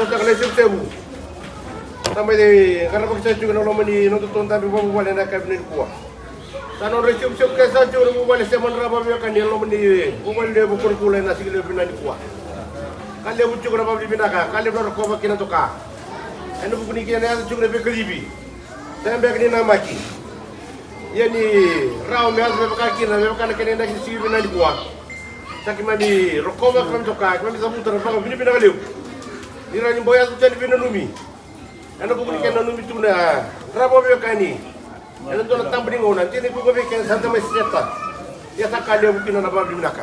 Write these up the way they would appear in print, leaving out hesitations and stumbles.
sa kalesip sebu. Sampai di karena paksa juga nolong ni nonton tonton tapi bawa balik nak kabin kuah. Tanah resip kesa juga bawa balik seman raba biar kan dia nolong ni bawa balik dia bukan kulai nasi kilo pina ni kuah. Kali bucu raba beli pina kah, kali berapa kau makin atau kah? Anu bukan ni kena ada juga lebih kelibi. Saya ambil ni nama ki. Ia ni rau meas kaki na memang kena nak sisi pina ni kuah. Sakit mami rokok macam tu kah, kami sabun terapa bini pina kaliu. Ni rani boya tu jadi pina numi. Ano bukan ikan nanu itu na, berapa biar kani? Ano tu nak tambah dengan nanti ni bukan ikan satu mesin tak. Ya sakali bukan nak apa beli nak.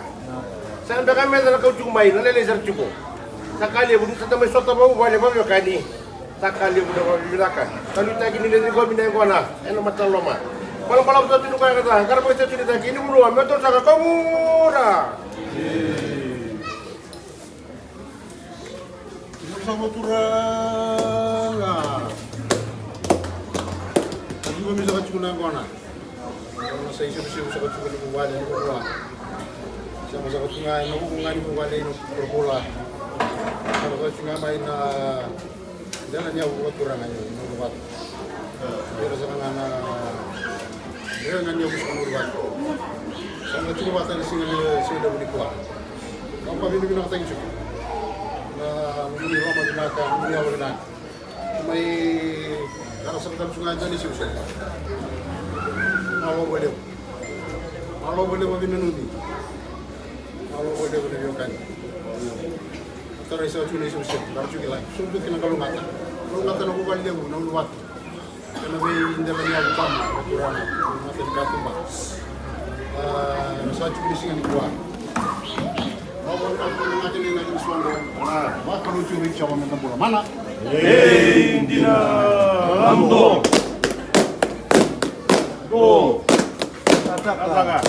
Saya ambil kami adalah kau cuma main, lalu lezer cukup. Sakali bukan satu mesin tak bawa boleh apa biar kani? Sakali bukan apa beli nak. Kalau kita kini ni kau bina kau na, ano macam lama. Kalau satu tu kaya kata, kalau kita cerita kini bukan, betul sangat kamu dah. Sama turang lah. Tapi kami bisa kacau nang kona. Kalau saya bisa kacau ni buat ni buat. Sama sama tungai, nak tungai buat ni berbola. Kalau kacau main jangan nyawa buat turang aja, nak buat. Dia rasa ngana, dia ngana nyawa buat. Sama cuma buat ni singa boleh kuat. Apa bini nak tengok cukup. Mungkin lama dimakan, mungkin awal nak. May kalau sebentar sungai jadi susah. Kalau boleh mungkin nuni. Kalau boleh yokan. Terus saya curi susah, baru curi lagi. Sumpah kena kalau mata nak buat dia, nak buat. Kena indahannya bukan, kurang mata dikatu bah. Saya curi singa buat. Macam ni nak suang dia. Wah kalau curi cawan dengan bola mana? Dina Ramdo. Go. Katakan.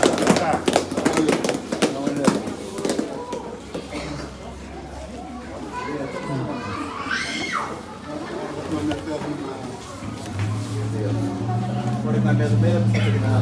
Boleh ngambil sebentar kita.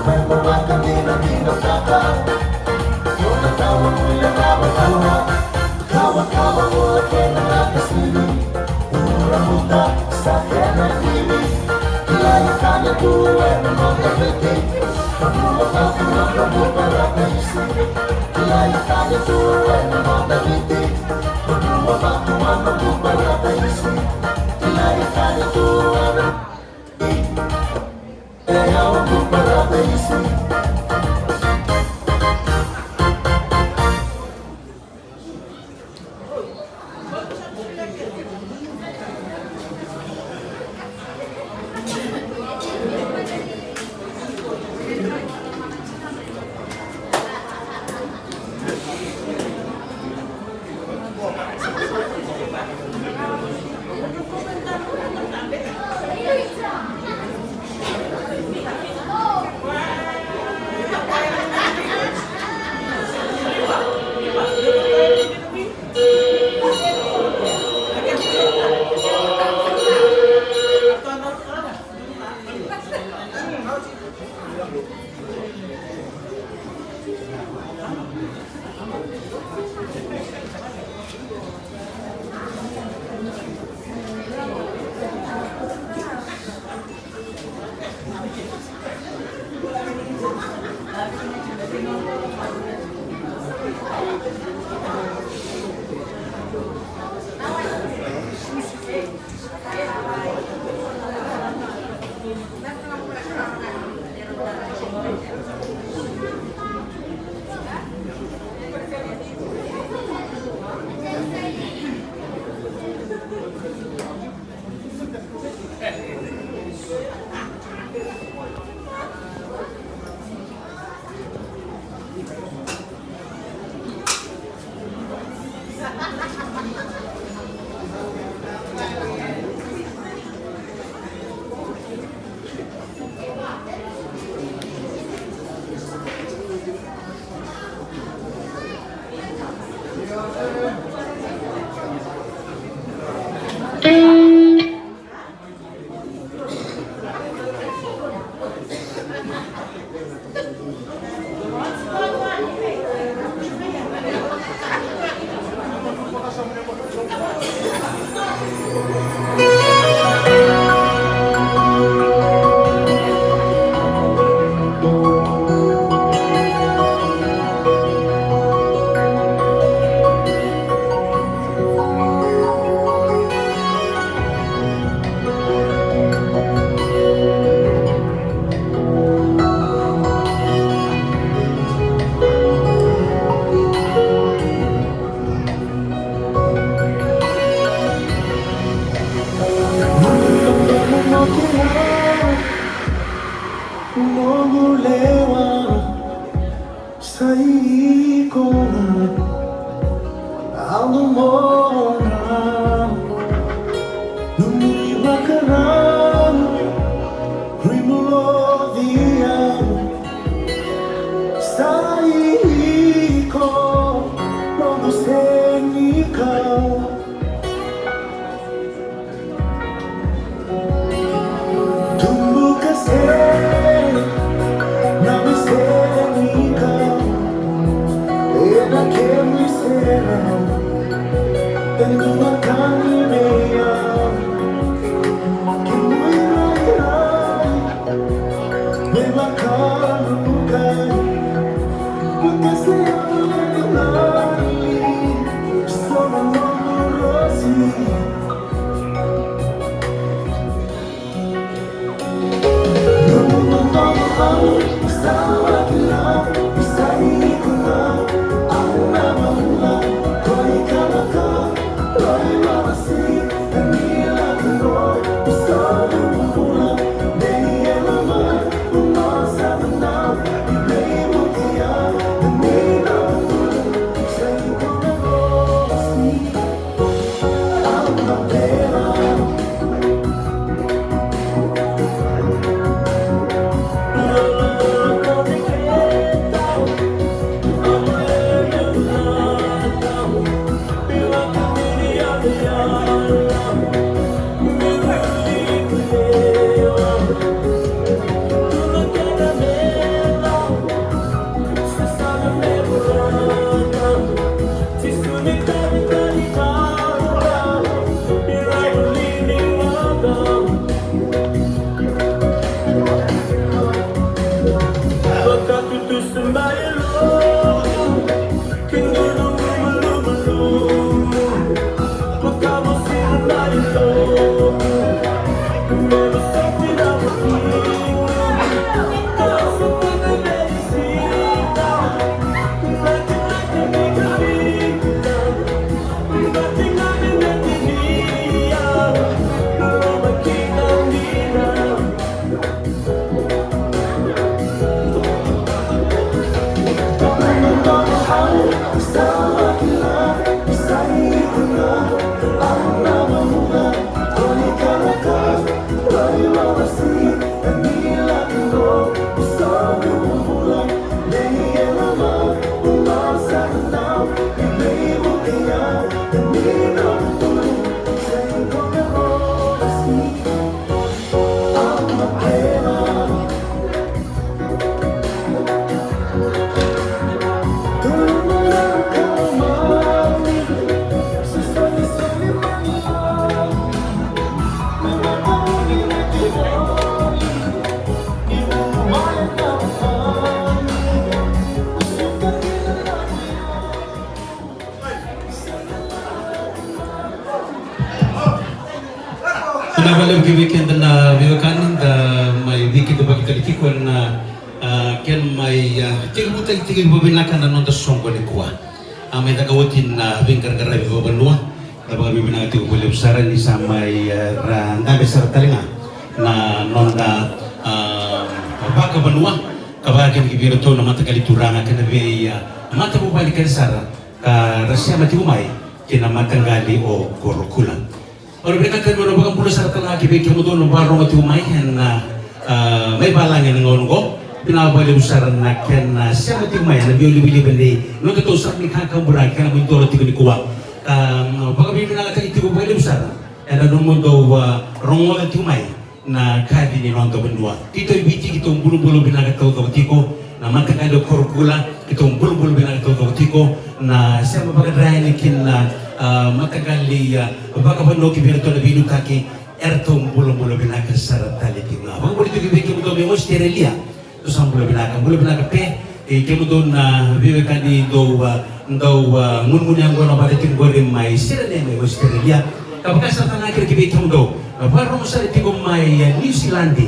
may mga kanina di nakaka Nung natawa mo'y larawan-tawa Kawa-kawa mo at kinakasili Ura-muta sa kanakili Kilala ka na buhay ng mga biti Pagmumakapi ng ramo para kaisi Kilala ka na buhay ng mga biti Pagmumakapi ng ramo para kaisi Kilala ka na buhay ng mga biti Ayaw mo para kaisi wale weekend na viwekani da mai wiki do bagi tali kiko na ken mai tiga bobinaka na nonda songo ni kuwa amai da kawotin na bingkar garai bo banua da bagi bibina tu boleh usara ni samai ra besar talinga na nonda baka banua kabagan kibiro to na mata kali turanga kana be mata bubali kansara ka rasya mati umai kina matanggali o korokulan. Orang mereka kan orang bagang pulau saratan lagi beki kemudian nomor mati umai na may balangin ngongo pinabali usaran na ken siya mati umai na bioli bende no to usap ni kakang burak kana mundoro tigo ni kuwa bagang bibi na kali tigo bali usaran era no mundo rongo mati umai na kadi ni nondo bendua tito ibiti kita bulu binaga tau tiko na mata kali korokula kita bulu binaga tau tiko na siya mabagadray ni kin matagali baka bano kibirto na binu kaki ertong bulo binaka saratali tingna bang boleh tu kibiki mudo be Australia tu sam bulo binaka pe kemudo na biwe kadi do ngun yang gono pada tinggori mai sirene me Australia kapaka satana kir kibiki mudo baru musari tigo mai New Zealand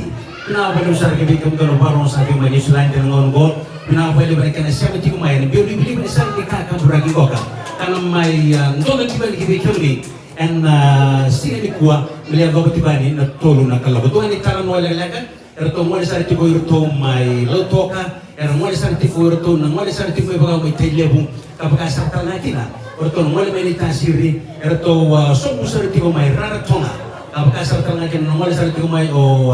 na baru musari kibiki mudo baru musari mai New Zealand ngon go na baru mereka na siapa tigo mai ni bili besar dikaka buragi goka karena mai ndoga tibali kibekemni en sini kuwa melihat goba tibani na tolu na kala betul ni taran wala laga erto mo sari tibo irto mai lotoka mo sari tibo irto na mo sari tibo baga mai telebu kapaka sarta na kina erto mo mai tasiri erto so sari tibo mai rara tonga kapaka sarta na kina mo sari tibo mai o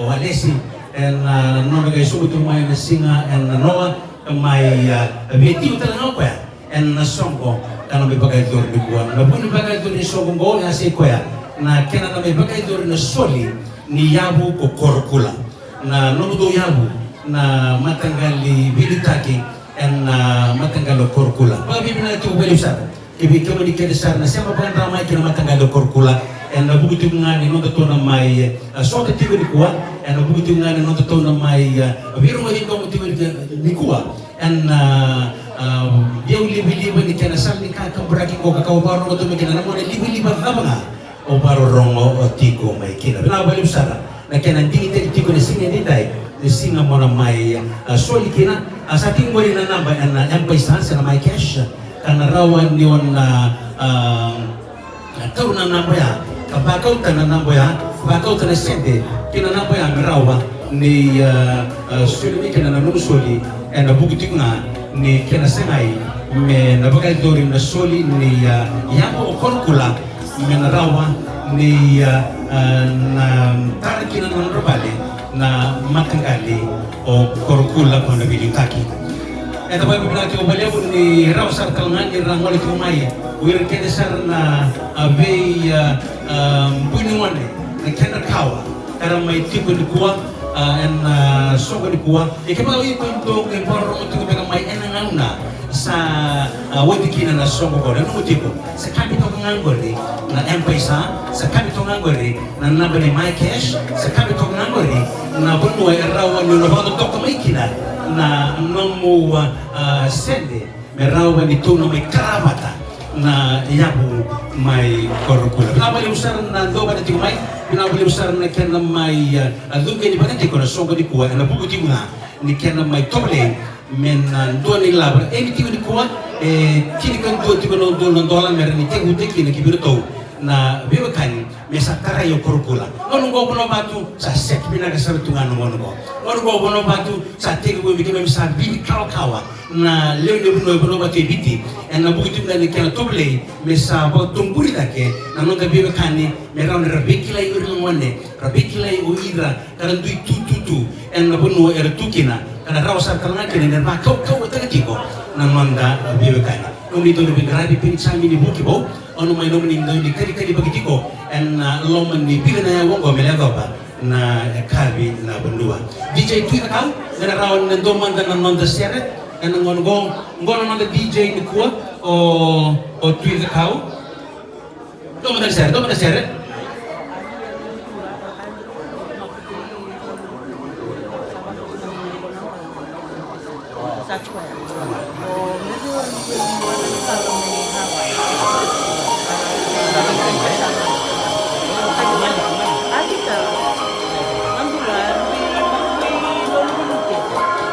alesi en no ga subutu mai na singa en noa mai beti utala no ya en na songo kana me bagay dor ni buwan na buni bagay dor ni songo ngo ya se koya na kena na me bagay dor na soli ni yabu ko korokula na nomudo yabu na matanggali bilitaki en matangalo korokula babi bina tu beli usar ibi kemo ni kede sar na sema banda mai kena matangalo korokula en na bugutu ngani no to na mai soka tigo ni kuwa en na bugutu ngani no to na mai biru mo hingo mo tigo ni kuwa en dia libi-libi ni kena sal ni kakang beraki ko kakao baro to me kena namo libi-libi babanga o baro rongo o tiko mai kina na bali usara na kena dingite tiko ni singa ni dai ni singa mona mai soli kina sa tingo ni na namba na empaisan sa mai cash kana rawan ni on tau na namba ya kabakau ta na namba ya bakau ta na sente kina namba ya rawa ni soli kina na soli na bugiti nga ni kena sengai me na bagai dori na soli ni yamo korkula me na rawa ni na tarakina na robale na matangali o korkula ko na bilitaki eta boy bilati o balebu ni rawa sar kalngan ni rangoli tumai wir kene sar na be bunuane na kena kawa kara mai tiku ni kuwa en sogo ni kuwa ikaba wi ko to ke boro mo tiku be mai enangana sa wodikina na sogo ko no tiko sa kapito ngangori na empesa sa kapito ngangori na nabani my cash sa kapito ngangori na bunwa erawa ni no bando to mai kina na nomu sende merawa ni to no mai karavata na yabu mai korokula pinabali usar na doba na tingmai pinabali usar na kena mai dunga ni bana tiko na songo di kuwa na buku tinga ni kena mai toble men do ni labra e tiko di kuwa kini kan do tiko no dola mer ni tiko tiki ni kibirto na bebe kani mesa tara yo korokula ono go bono batu sa set binaga sartunga no ono go bono batu sa tiko go bikeme sa bibi kawa na leo ndio bono batu biti na buku tinga ni kena toble mesa ba tumpuri take na no bebe kani mera on rabikila yuri ngone rabikila uira karan du tutu na bono er tukina kana rawsa kalna kene na kau takatiko na manda bebe kani kung dito lebih grabe pinsami ni buki bo ono may nomen ni kali bagitiko en loman ni pila na wongo melago ba na kabi na bendua DJ tu kau na rawan ng doman dan non da seret en ngono na DJ ni kuwa o tu kau doman da seret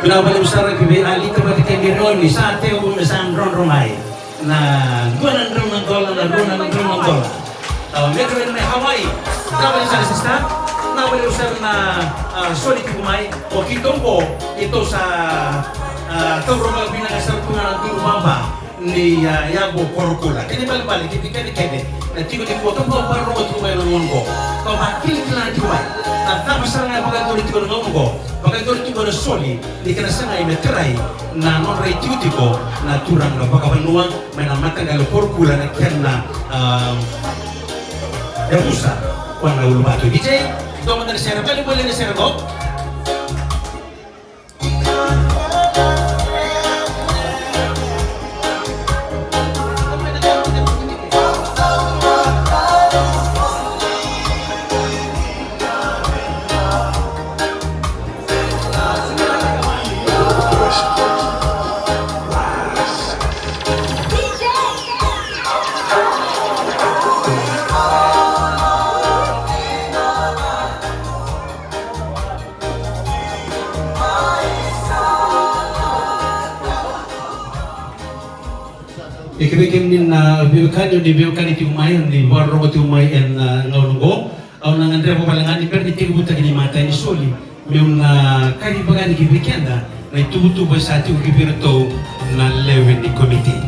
Binabalik besar kibi ali kepada kendiron ni saat itu mesan ron romai. Nah, gua nandrong nanggola, mereka dari Hawaii. Nama di sana sista, nama di sana solid kumai. Oki tombo itu sa tombo bina kasar kungan tu mama ni yago korokula. Kini balik kini. Na tigo di foto baru tu mai nongo. Kau hakil kila tu mai. Nah, besar ngai pakai tu tigo nongo. Pakai tu tigo soli. Di kana sana imetrai. Na non rai tigo na turang na pakai penuang. Main amatan kalau korokula na kena. Ya Musa, warna ulu batu DJ, dua dari saya boleh dari saya kok. Ikibikin din na biukan iti umay ni baro iti umay en ngaulungo aw nang andre po palangan ni perdi tigo buta ni mata ni soli meun kani bagan ikibikin na itubutubo sa ati ukibirto na lewen ni committee.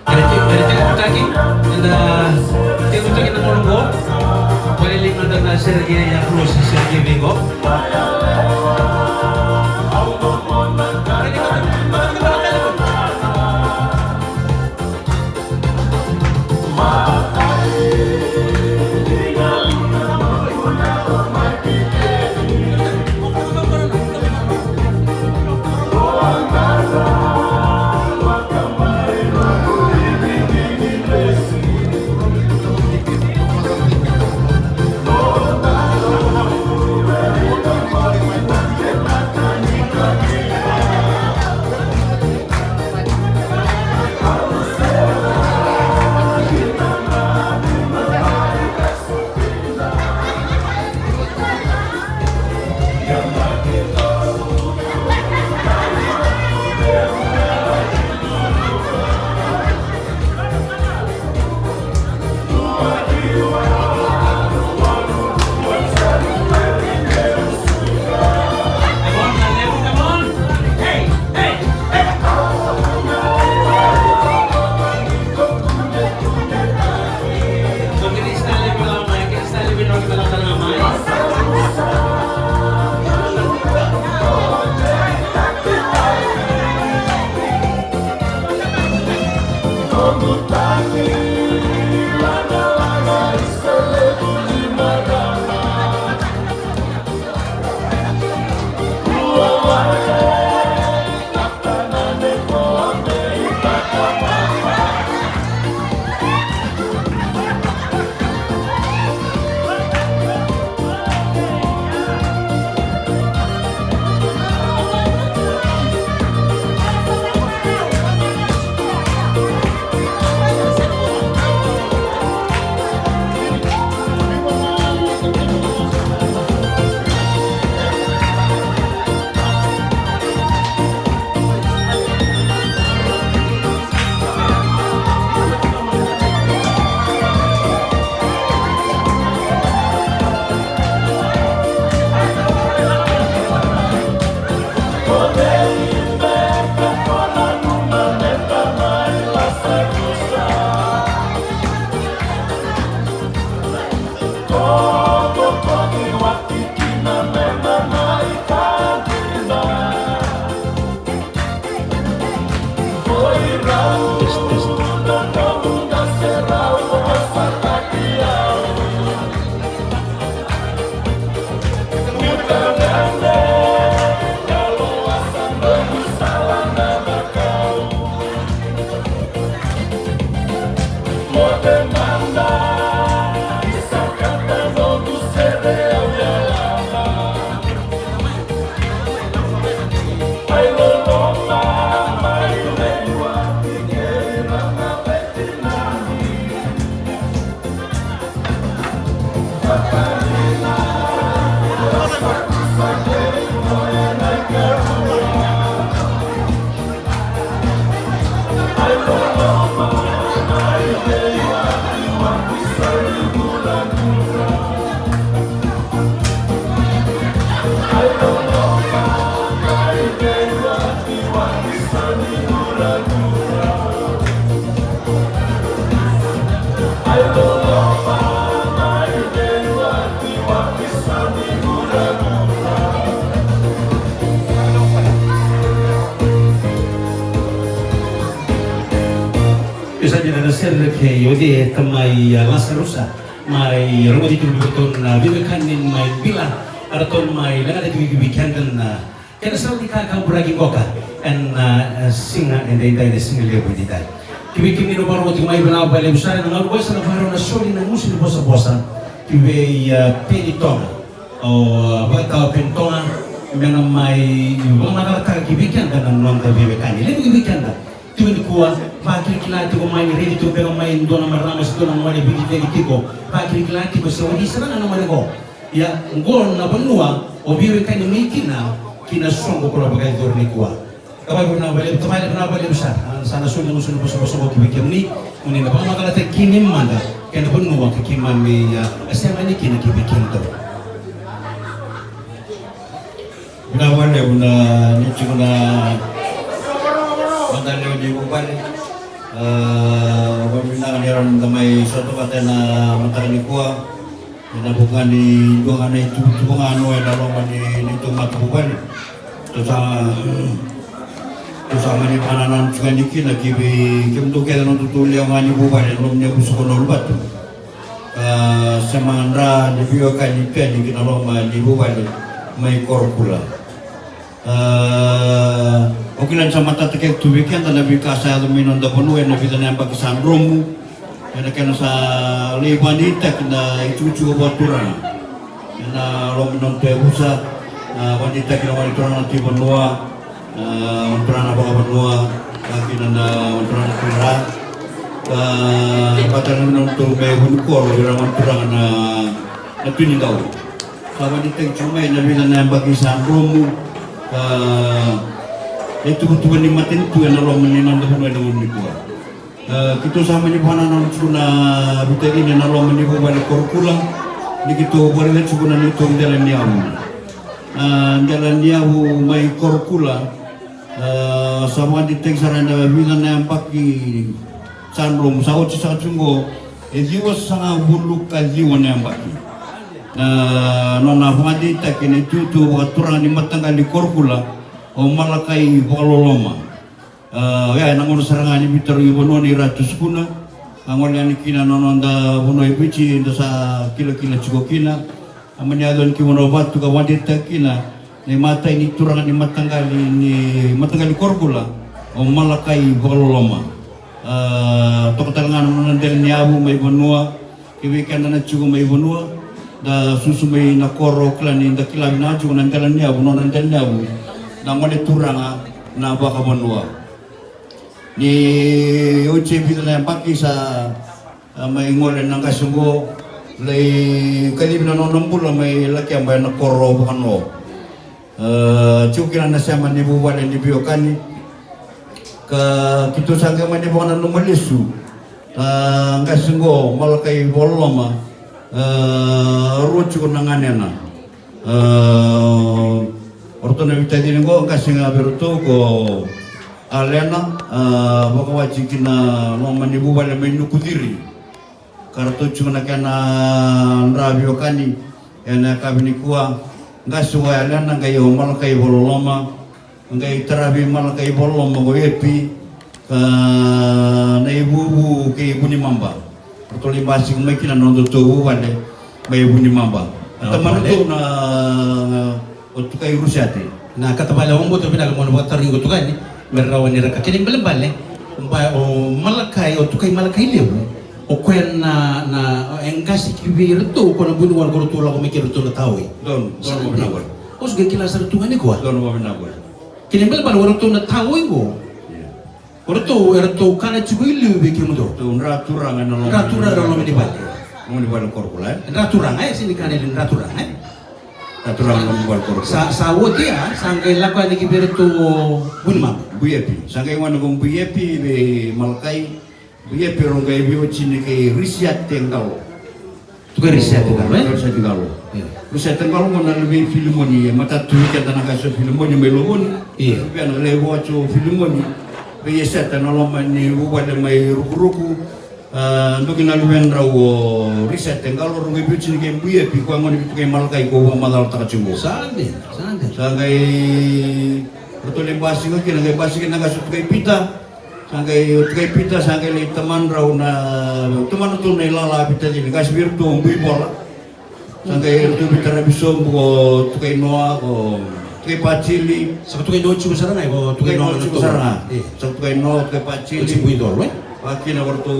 Dari butaki na tigo butaki na ngaulungo paliling na Sergey Cruz Sergey Vigo. Demanda, essa canta yodi tamai lasarusa mai rodi tu beton bibekanin mai bila araton mai langa de bibikandan kena sal dikaka buragi boka and singa and the singa lebu didai kibi no baro ti mai bela bale usara na ngau bosa na baro na soli na musil bosa kibi penitonga o bata pentonga mena mai bona kata kibi kan dan non ta bibekani lebu kibi kan tuan kuah pakir kilati ko mai ready to pero mai dona maramas dona mai bigi bigi tiko pakir kilati ko so di sana na mai ko ya ngol na benua o biwe kan ni kina songo ko bagai dor ni kuah kabay ko na bale tamay na bale besar sana sulit musun boso kibi kemni muni na pama kala te kinim manda ken benua ke kimami ya asema ni kina kibi kento Una wale una nichi una Mandaleo di Bupali, wabina niran kamay suatu kata na matani kuah, na bukan di bukan itu bukan anu yang dalam di itu mata Bupali, terus sama di pananan juga niki lagi bi kemtu kita nonton tuliang ani Bupali belumnya busuk nolbat, sama andra di biokan ikan di kita lama di Bupali, mai korpula. Okilan sama tatek tubikan tanda bikasa luminon da ponu na bitan yang bagi sandromu na kana sa lebanita na itu batura na luminon te usa wanita kina wanita na tibanua wanita baka banua lagi na wanita na kira patang luminon tu me hunko ira wanita na tuningau sa wanita cuma na bitan yang bagi sandromu itu betul ni matin tu yang orang meninang dengan orang ni kuah. Kita sama ni mana nak cuna biteri ni orang menipu balik korkulang. Ni kita boleh lihat cuna ni tu jalan dia mai korkula. Sama di teksaran dah bilang yang pagi sandrum sahaja cunggo. Jiwa sangat buruk kajiwan yang pagi. Nona pengadi tak ini tu aturan di matang di korkula. O malakai bololoma ya nangon sarangani bitar ibono ni ratus kuna angol yani kina nononda bono ibici nda sa kila cukokina amanya don kimono batu ka wadita kina ni mata ini turangan ni matanggali korgula o malakai bololoma tokotalangan nonandel ni abu mai bonua kiwikan na cugo mai bonua da susu mai nakoro klani nda kilamina cugo nandalan ni abu nonandel ni abu namun itu turang na baka manua ni uci bilang yang pakai sa may ngolen ng kasunggo lay kalib na nonombul may laki ang bayan na koro bukan lo cukiran na siya man ibuwala ni biyokani ka kito sangga man ibuwala na numalisu ang kasunggo malakay boloma rucu nangannya na Orto na bitadin ko kasi nga beruto ko alena baka wajiki na no manibu wala may nukudiri karto chuna kana nrabio kani ena kabini kuwa ngasu wa alena ngayo malakai bololoma ngai tarabi malakai bololoma go epi na ibu ke ibu ni mamba orto limbasi makina nondo to wale may ibu ni mamba teman itu na untuk kayu rusiati. Nah kata bala orang buat pindah ke mana buat taring itu kan, merawan ni rakyat ini belum balik. O malakai, o tukai malakai lebu. O kuen na engkasi kibir tu, kau nak bunuh orang tu lagu mikir tu nak tahu. Don mau benar. O sudah kilas tu kan ni kuah. Don mau benar. Kini belum balik orang tu nak tahu itu. Orang tu kan cukup lebu bikin tu. Tu raturan kan. Raturan orang ni balik. Mau dibuat korpula. Raturan sini kan ada raturan Raturan mau dibuat korpula. Sawot ya, sangkai lakukan ni kibir tu bunma. BFP, sangkai mana kong BFP be malakai, BFP orang kaya biocin ke riset tenggal. Tu kan riset tenggal, Riset tenggal. Riset tenggal mana lebih filmoni, mata tu kita nak kasih filmoni melon. Tapi anak lewat tu filmoni, biasa tanah ni buat mai ruku-ruku. Untuk kita luar rawo riset tenggal orang kaya biocin ke BFP, kau mana bitu kaya malakai kau malar tak cunggu. Sangkai. Sangkai betul yang basi kan, kita basi kita nggak suka pita, Sangkai utkai pita sangkai li teman rau na teman tu na ilala pita jadi kasih virtu bui bola. Sangkai itu pita rabisom ko tukai noa ko tukai pacili. Sa tukai no cuma sarang ay ko tukai no cuma sarang. Sa tukai no tukai pacili. Si bui dol, we. Paki na waktu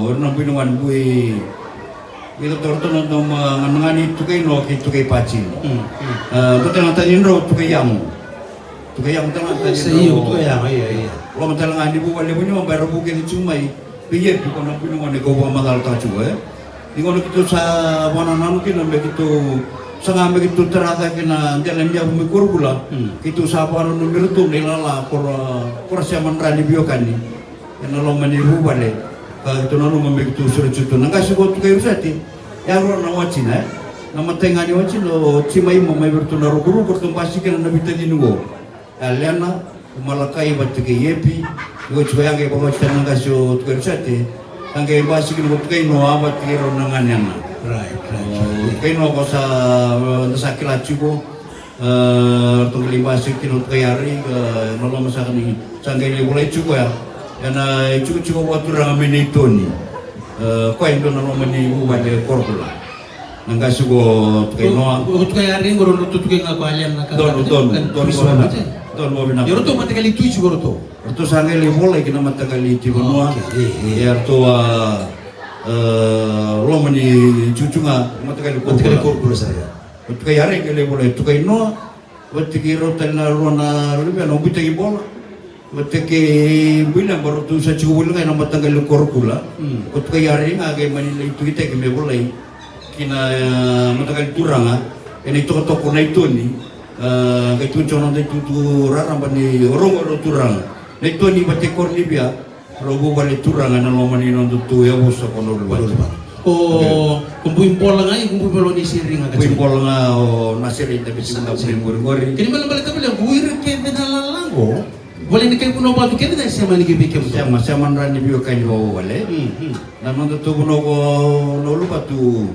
orang binuan bui. Itu waktu nanti mengani tukai no ki tukai pacili. Tu tengah tadi rau tukai yang. Tukai yang tengah tadi. Seiyo tukai yang, iya. Lo matalang ani bu wale bunyi membayar bukan cumai biar di kono pun mana kau magal tahu di kono kita sa mana nanu kita begitu sangat begitu terasa kena jalan dia memikir gula itu sa apa nomor tu nilala kor siaman rani biokan ni kena lo meniru wale itu nanu membegitu surat itu nangka sih kau tu kayu sati ya orang nama Cina nama tengah ni wajib lo cimai memai bertunar guru bertumpasi kena nabi tadi nunggu aliana Malakai batu ke yepi, gue juga yang ke bawah tanah kasih tu kerjati, yang ke basi kini batu ke noa batu ke ronangan yang Right. ke noa kosa sakit lacu ko, tu kali basi kini batu ke hari, nolong masakan ini, sangkai ni boleh juga ya, karena cukup buat orang amini itu ni, kau yang tu nolong amini buat korpula, nangkas juga tu ke noa. Tu ke hari ngoro tu ke ngaku alian nak. Don mau bina. Yoro tu mata kali tujuh yoro tu. Itu sangat boleh kita mata kali di benua. Ya tu lo meni cucu nga mata kali korpula saya. Itu kayak hari kali boleh. Itu kayak no. Waktu kira tanah rona lebih nobi tegi bola. Waktu ke bilang baru tu saya cukup bilang nama mata kali korpula. Waktu kayak hari ngagai mani itu kita kami boleh. Kina mata kali turang ah. Ini toko-toko na itu ni. Itu contoh itu turang apa ni orang turang. Itu ni batik kornibia. Robo balik turang anak lomani nonton tu ya bos kono luar. Oh, kumpuin pola ngai kumpuin pola ni siring agak. Kumpuin pola ngau nasirin tapi sih nggak boleh gori. Kini malam balik tapi lah guir ke benalango. Boleh ni kayak kuno batu kita dah siapa ni kebik kem. Sama rani bio kain bawa balik. Namun tu kuno ko nolu batu.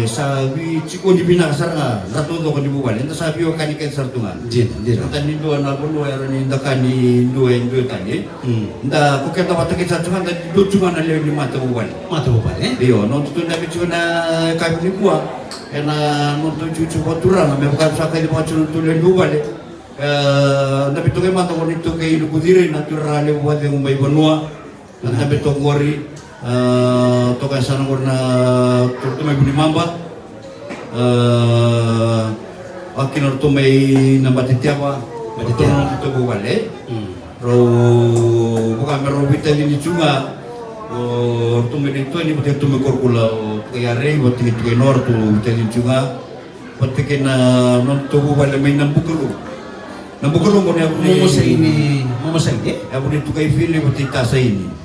Sabi ciko di bina saranga ratu do kan dibuat enta sabi o kan ikan sartungan Jin. tani do na bulu ya ni ndakani do tani nda ko keta wata ke sartungan tadi do cuma na le ni mata buat iyo no tu na bicu na ka ni kuah ena no tu cucu botura na me bukan sakai di bacu tu le buat na bitu ke mata ko ni tu ke ilu kudire natural le buat yang mai benua na bitu ngori toka sana korna turtumai buni mamba akin turtumai namba titiapa betul tu bale ro bukan mero vital ini cuma turtumai itu ini betul turtumai korkula kaya rei betul itu kaya nor tu vital ini cuma betul kena non tu bale main nambukulu ko ni Momo sa ini. Abu itu kaya feel betul tasa ini.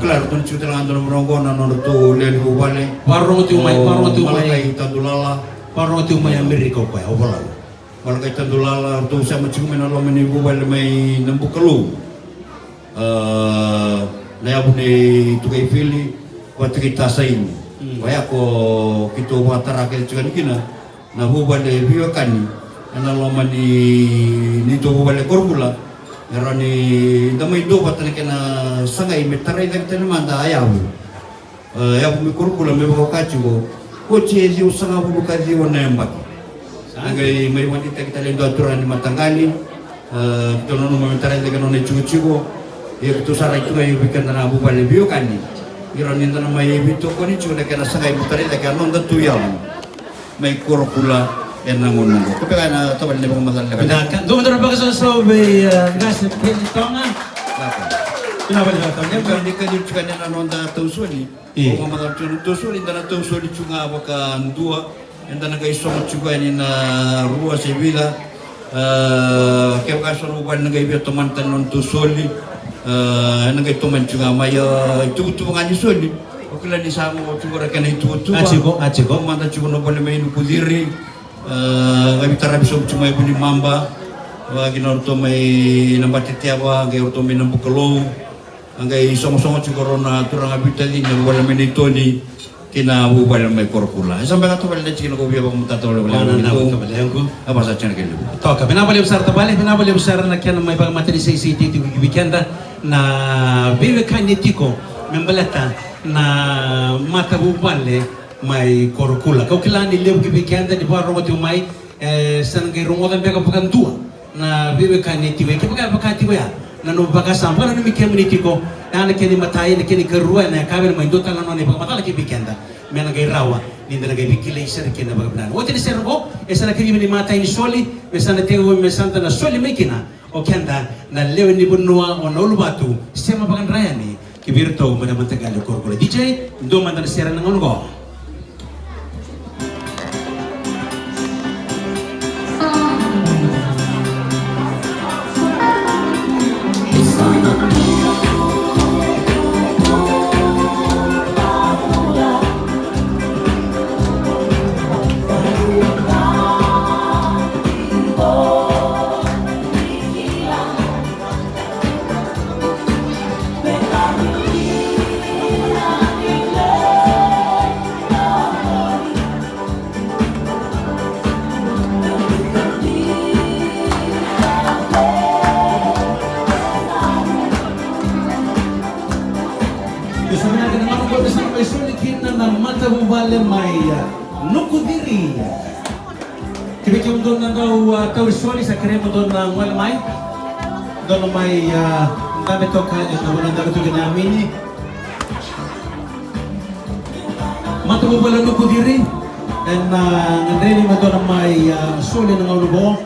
Claro, tu cerita dengan orang Rongona, orang tu lele bubale. Parong tu umay. Malay tandulala. Parong tu umay Amerika ko ya, obola. Malay tandulala, tu sama cuma nalo meni bubale may nambukalo. Nayabu ni tu kay fili, waktu kita sain. Waya ko kita watara kay juga ni kina. Na bubale biokani, nalo meni ni tu bubale korbula. Erani damai do patane kena sangai metarai dan tene manda ayabu. Ayabu mi kurkula me bako kacu ko chezi usanga bu kazi wana yamba. Sangai mai wandi kita lendo aturan di matangali. Kita nono metarai dengan nona cucu. Ya itu sarai itu ayo bikin tanah bu bale bio kani. Irani tanah mai bitu ko ni cuci kena sangai metarai dengan nona tuyang. Mai kurkula enang nunggu. Tapi kan tahu ni bukan masalah. Kan, tu betul apa kesal sobe gas pentonga. Kenapa dia tahu? Yang kan dikali juga ni nonda tausuli. Oh masalah tausuli dan tausuli juga bukan dua. Yang dan kay somot juga ni na rua sevilla. Kaya kaso bukan kay biar teman tanon tausuli. Yang kay teman juga maya itu ngani suli. Okey lah ni sama juga rakan itu. Aciko. Manda juga no boleh main kudiri. Kami tarabisom cuma ibu ni mamba, bagi norto may nambati tiawa, kay orto may nambukalo, angay sama-sama juga rona turang abitali na wala may nito ni kina bubal may korkula. Sampai kata balik cina ko biya bang mutatol Mana na ko. kabalengko. Apa sa cina kilo? Toka, binabali besar tabali, binabali besar na kaya may pagmateri sa CCTV weekenda na bebe kanitiko membalata na mata bubale may korkula. Kau kilani leo weekenda di bawah rumah mai sangai rumah dan bega bukan tua na bebe kanitiko. Kaya bakati ya na no baka sampa na mi kemunitiko na kini matai na kini kerua na kabel mai dota na no ne pagmatala ki weekenda. Mena gai rawa ninda na gai bikile isar kina bagabnan wote ni serbo esana kiri ni mata ini soli mesana tego mesanta na soli mekina o kenda na leo ni bunua ona ulubatu sema bagan raya ni kibirto mana mantagal korkula DJ ndo mandan sera na ngono nukudiri kibiki mdo na daw tawri soli sa kare mdo na wal mai dono mai ndabe toka na wala ndabe toka na amini mata bubala nukudiri and ngandreli mdo na mai soli na ngulubo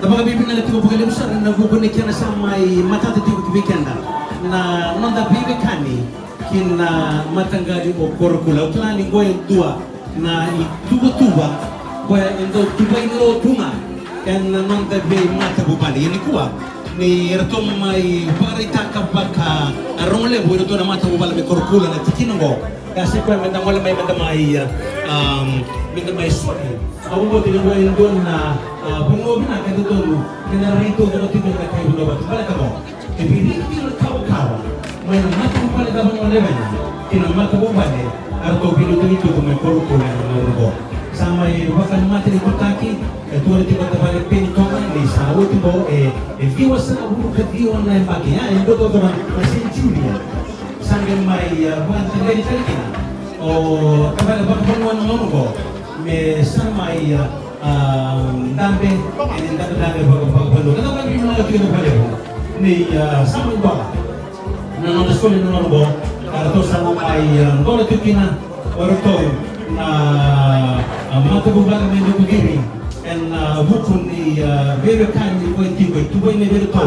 na baga bibi na tibo pagale usar na bubuni kya na sa mai mata tibo kibikenda na nonda bibi kani kina matanggali o korkula utlani goy dua na tuba kwa endo tuba ino tunga en non debe mata bubali ini kuwa ni retom mai parita kabaka arole bo retom na mata bubali me korkula na tikinongo kasi kwa menda wala mai menda mai sori awu bo tilo endo na bungo na ka dito na rito do tilo na kay bulo ba bala ka mo e bini tilo kawa mai na mata bubali ka bang wala ba kina mata bubali arto binutuito come korkula na urbo sama wakan mati ni kutaki tuwa ti batabale peni tonga ni sa ultimo viwa sana bulu kadiwa na mbaki ya ndo to na centuria sange mai wan tele tele o kabala bakabon wan ngono me sama ya dambe en dambe bakabon kada ba ni na tino pale ni sama ba na no skole no no arto sama mai ngolo tukina orto na mata bubala me nukudiri en bukun ni bebe kanji ko tibo tuboy ne bebe to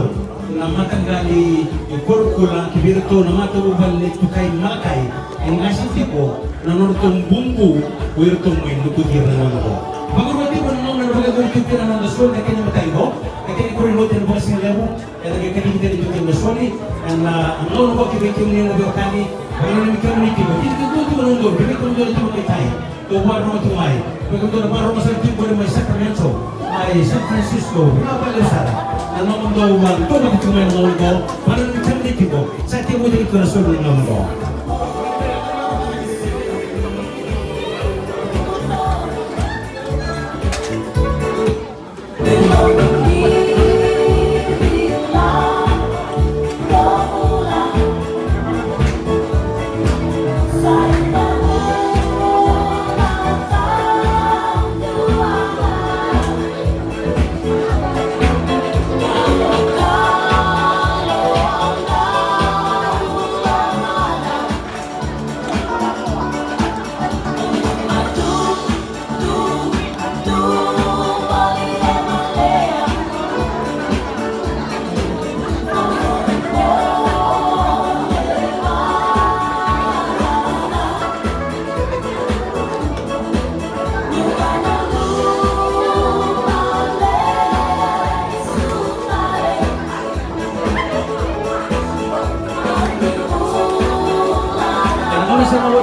na matangali korkula kibir to na mata bubala ne tukai makai en ngasi tipo na norto bumbu wirto mo nukudiri na no baguro tipo na no na baga tukira na skole na kenya matai go kaya ko rin hotel boss ni lewo en kaya kita dito na skole en ano no kibi kimni na bebe kani ano ni community ko dito to no bebe ko do to kai Tuwa no tumay. Pagkuto na parang sa tipo may Sacramento, ay San Francisco, pinapalo sara. Ano mo daw man to na tumay no go, parang ni community ko. Sa tipo dito na solo no go.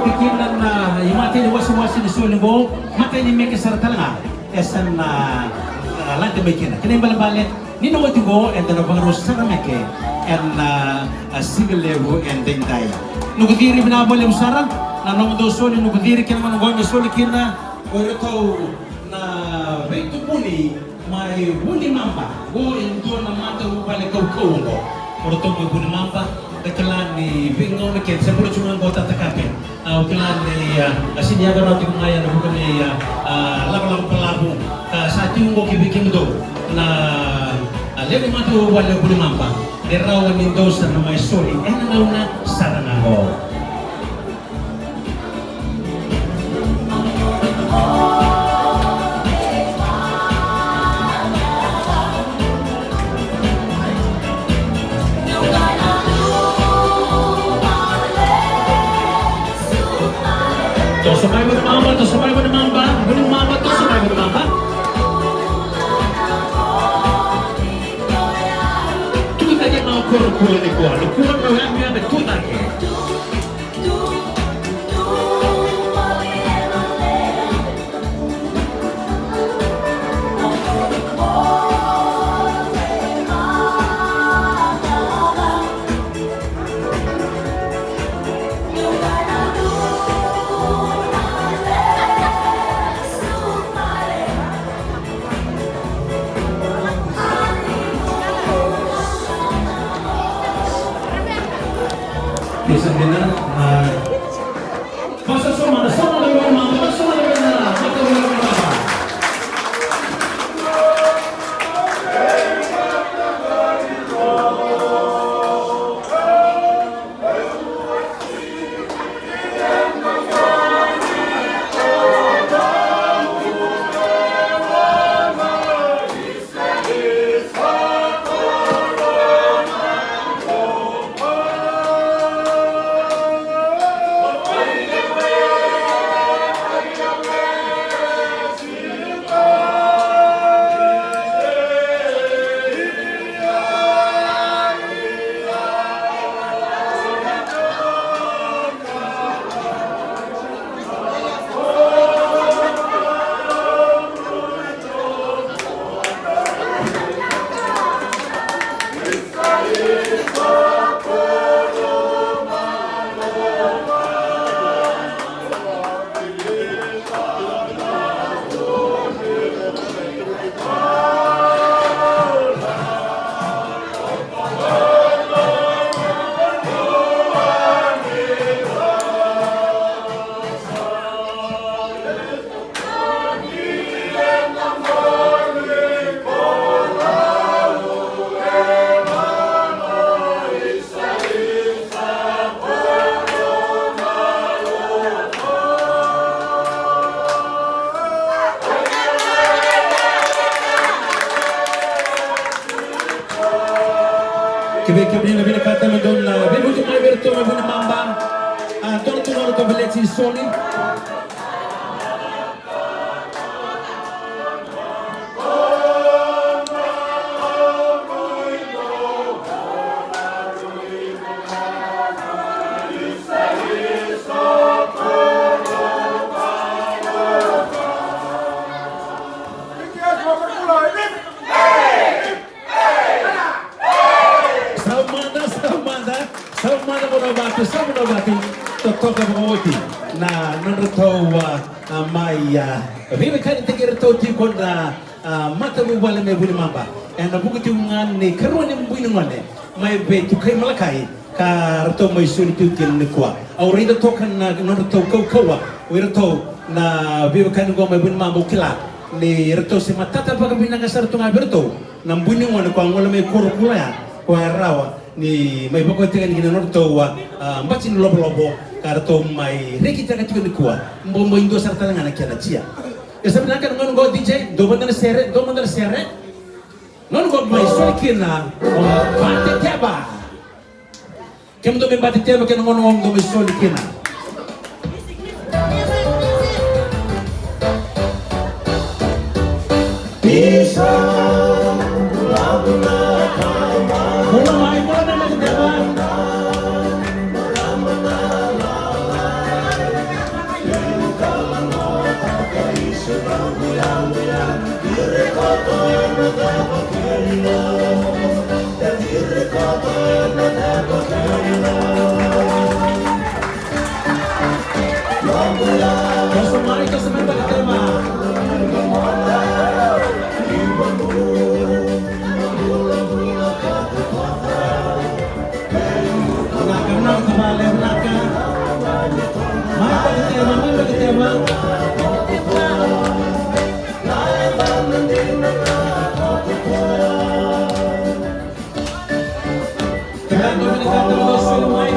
Kikinan na imati ni wasi ni suling go mata ni meke sartalanga esan na lante mekina kini balabale ni no wati go and na bangro sarameke and single level and dendai no gudiri binabole usara na nong do soli no kudiri kina man ngoi soli kina oirato na veitu puni mai buni mamba go indo na mata ubale kau ngo oirato mai buni mamba dakelan ni bingo na ken sepuluh cuma anggota takape ukilan ni asini aga roti ngaya na bukan ni labu pelabu saat itu ngo kibikin do na lebi mata ubale buni mamba derawan indo sa na mai soli na sarangago. Tosomay mo na mamba, tosomay mo na mamba, gunung mamba, tosomay mo na mamba. Tuta dia mau kuro-kuro ni kuah, ni kuro mo yang dia betuta ke. Bisa benar, masa sama lewat mama, sama lewat nara, mata lewat mama. Kebaikan lebih dekat dengan dona, begitu mai bertemu dengan mamba, dona tu orang tu beleti soli. Sama batu totoka moti na nonroto mai vive kan tegere toti konda mata mu wala me buni mamba en buguti ngan ni karone mbuni ngone mai be tu kai malakai ka rato mai suni tu kin ni kwa aurida tokan na nonroto kawa wirto na vive kan go mai buni mamba kila ni rato se matata pag binangasar tu ngaberto na mbuni ngone kwa ngole me korokula ya kwa rawa ni mai boko tengan gina norto wa mbacin lobo karto mai reki taka tuka nikua mbombo indo sarta ngana kiana chia esa binaka ngon go DJ do mandar sere non go mai solikina on bate teba kem do me bate teba ken ngon do me solikina bisa Kasumay balik tema. Menang kembali menangkan. Mai balik tema. Tosumay.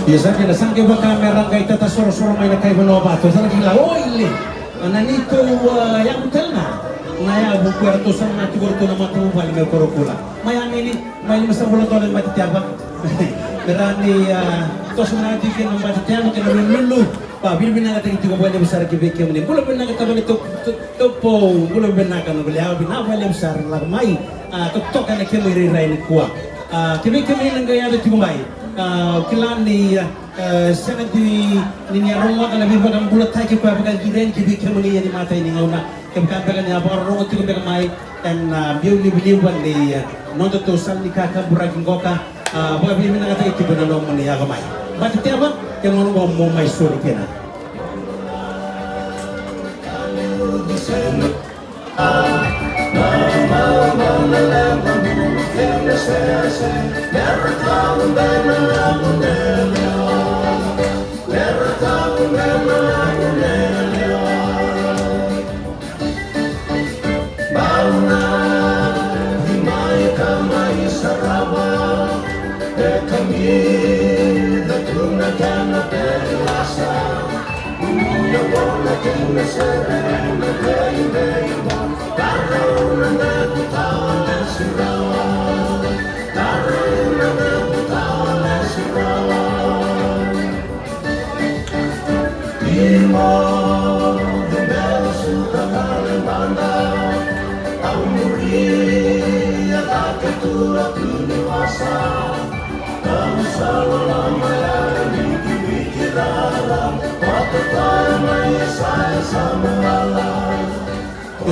Biasanya na sangke ba kamera kay tata soro-soro may nakay banobato sa naging laoy ananito yang hotel na ngaya bu kwarto sa mga siguro na matubal may korokula may masa bulan dolan matitiaba berani tos na dikin ng matitiaba kaya lulu pa bilbin na natin tigo buwan besar kibeke muni bulan bin na katabal ito topo bulan bin na kan beliau binawal besar lagmay tuktok na kemiri rai ni kuwa kibeke muni nang gaya tigo mai kilan ni sana di niya rumah kana biba ng bulat tayo pa pag giren kibike mo niya ni matay ni ngauna kemkampagan niya para rumah tigo beka mai and biliwan ni nondo to sal ni kaka buraging goka baga bilmin na kata itibo na lomo niya kamay bakit tiaba kaya mo may suri kena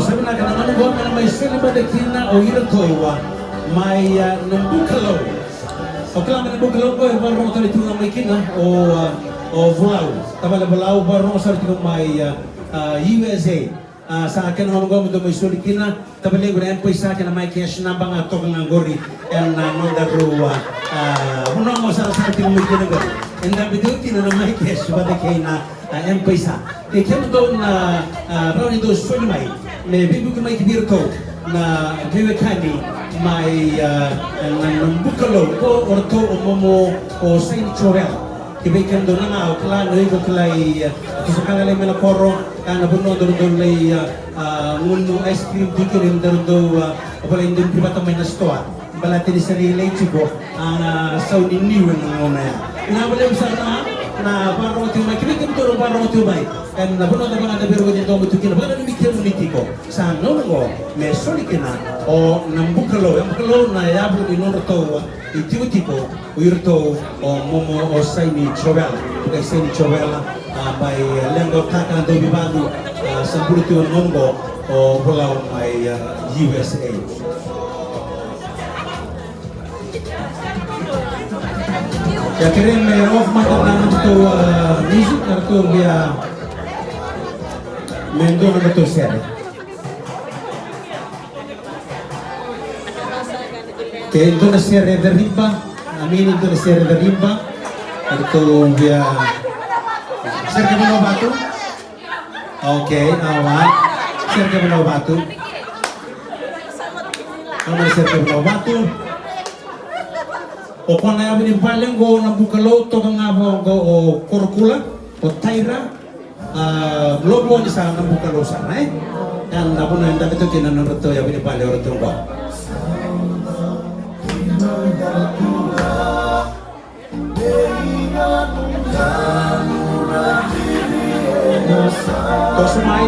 Sabi na kanang buwan na may silibadakina o hiratowa may nambukalaw. O kailangan nambukalaw ko, barong tali tunang may kina o vulaw. Tabala bulaw, barong sa rin may USA. Sa akin naman ko may sulikina, tabali ko na empoy sa akin na may cash na bang atok ng gori and nondagruwa. Muna mo sa rin may kina ko. And nabiduti na may cash badakay na empoy sa. Kaya kaya doon na raw nito sulimay. May bibu may kibirto na biwekani may nambukalo ko orto umomo o sain chorel kibekan do na kala no igo klay to sa kanalay melakoro kana buno do lay ngunu ice cream dikirin do wala indin pribata may nastoa balati ni sarili chibo ang saudi niwen ngona inabale sa na parang tumay kibikan to parang tumay and nabuno na mga nabiro din to mutukin ba na bigyan mo nitiko sa nongo me solikina o nambukalo na yabo ni norto itiko uyurto o momo o saini chovel kay saini chovel by lengo taka do bibado sa buluti nongo o bulaw may USA. Ya kirim off mata to music kartu dia mendo na to sere. Ke Indonesia de riba, amin Indonesia de riba. Kartu dia cerca de batu. Okay, awak cerca de batu. Kamu cerca de batu. O kung na yung paling go na bukalo to nga go o korkula o taira lobo ni sa na bukalo sa na yan na po na yung dami to kinanon rito yung pinipali o rito ba Dei na Tosmai.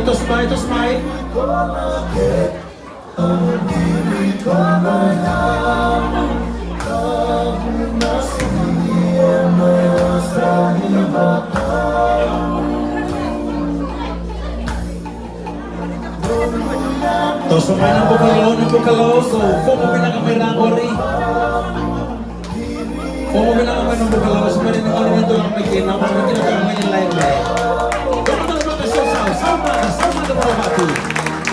Tosmai ng bukalaw. Fomo pinakamay rangori. Fomo pinakamay ng bukalaw. Sebenarnya ng orang itu lang may kinawa. Mungkin akan may lain-lain. Sama ada berapa batu?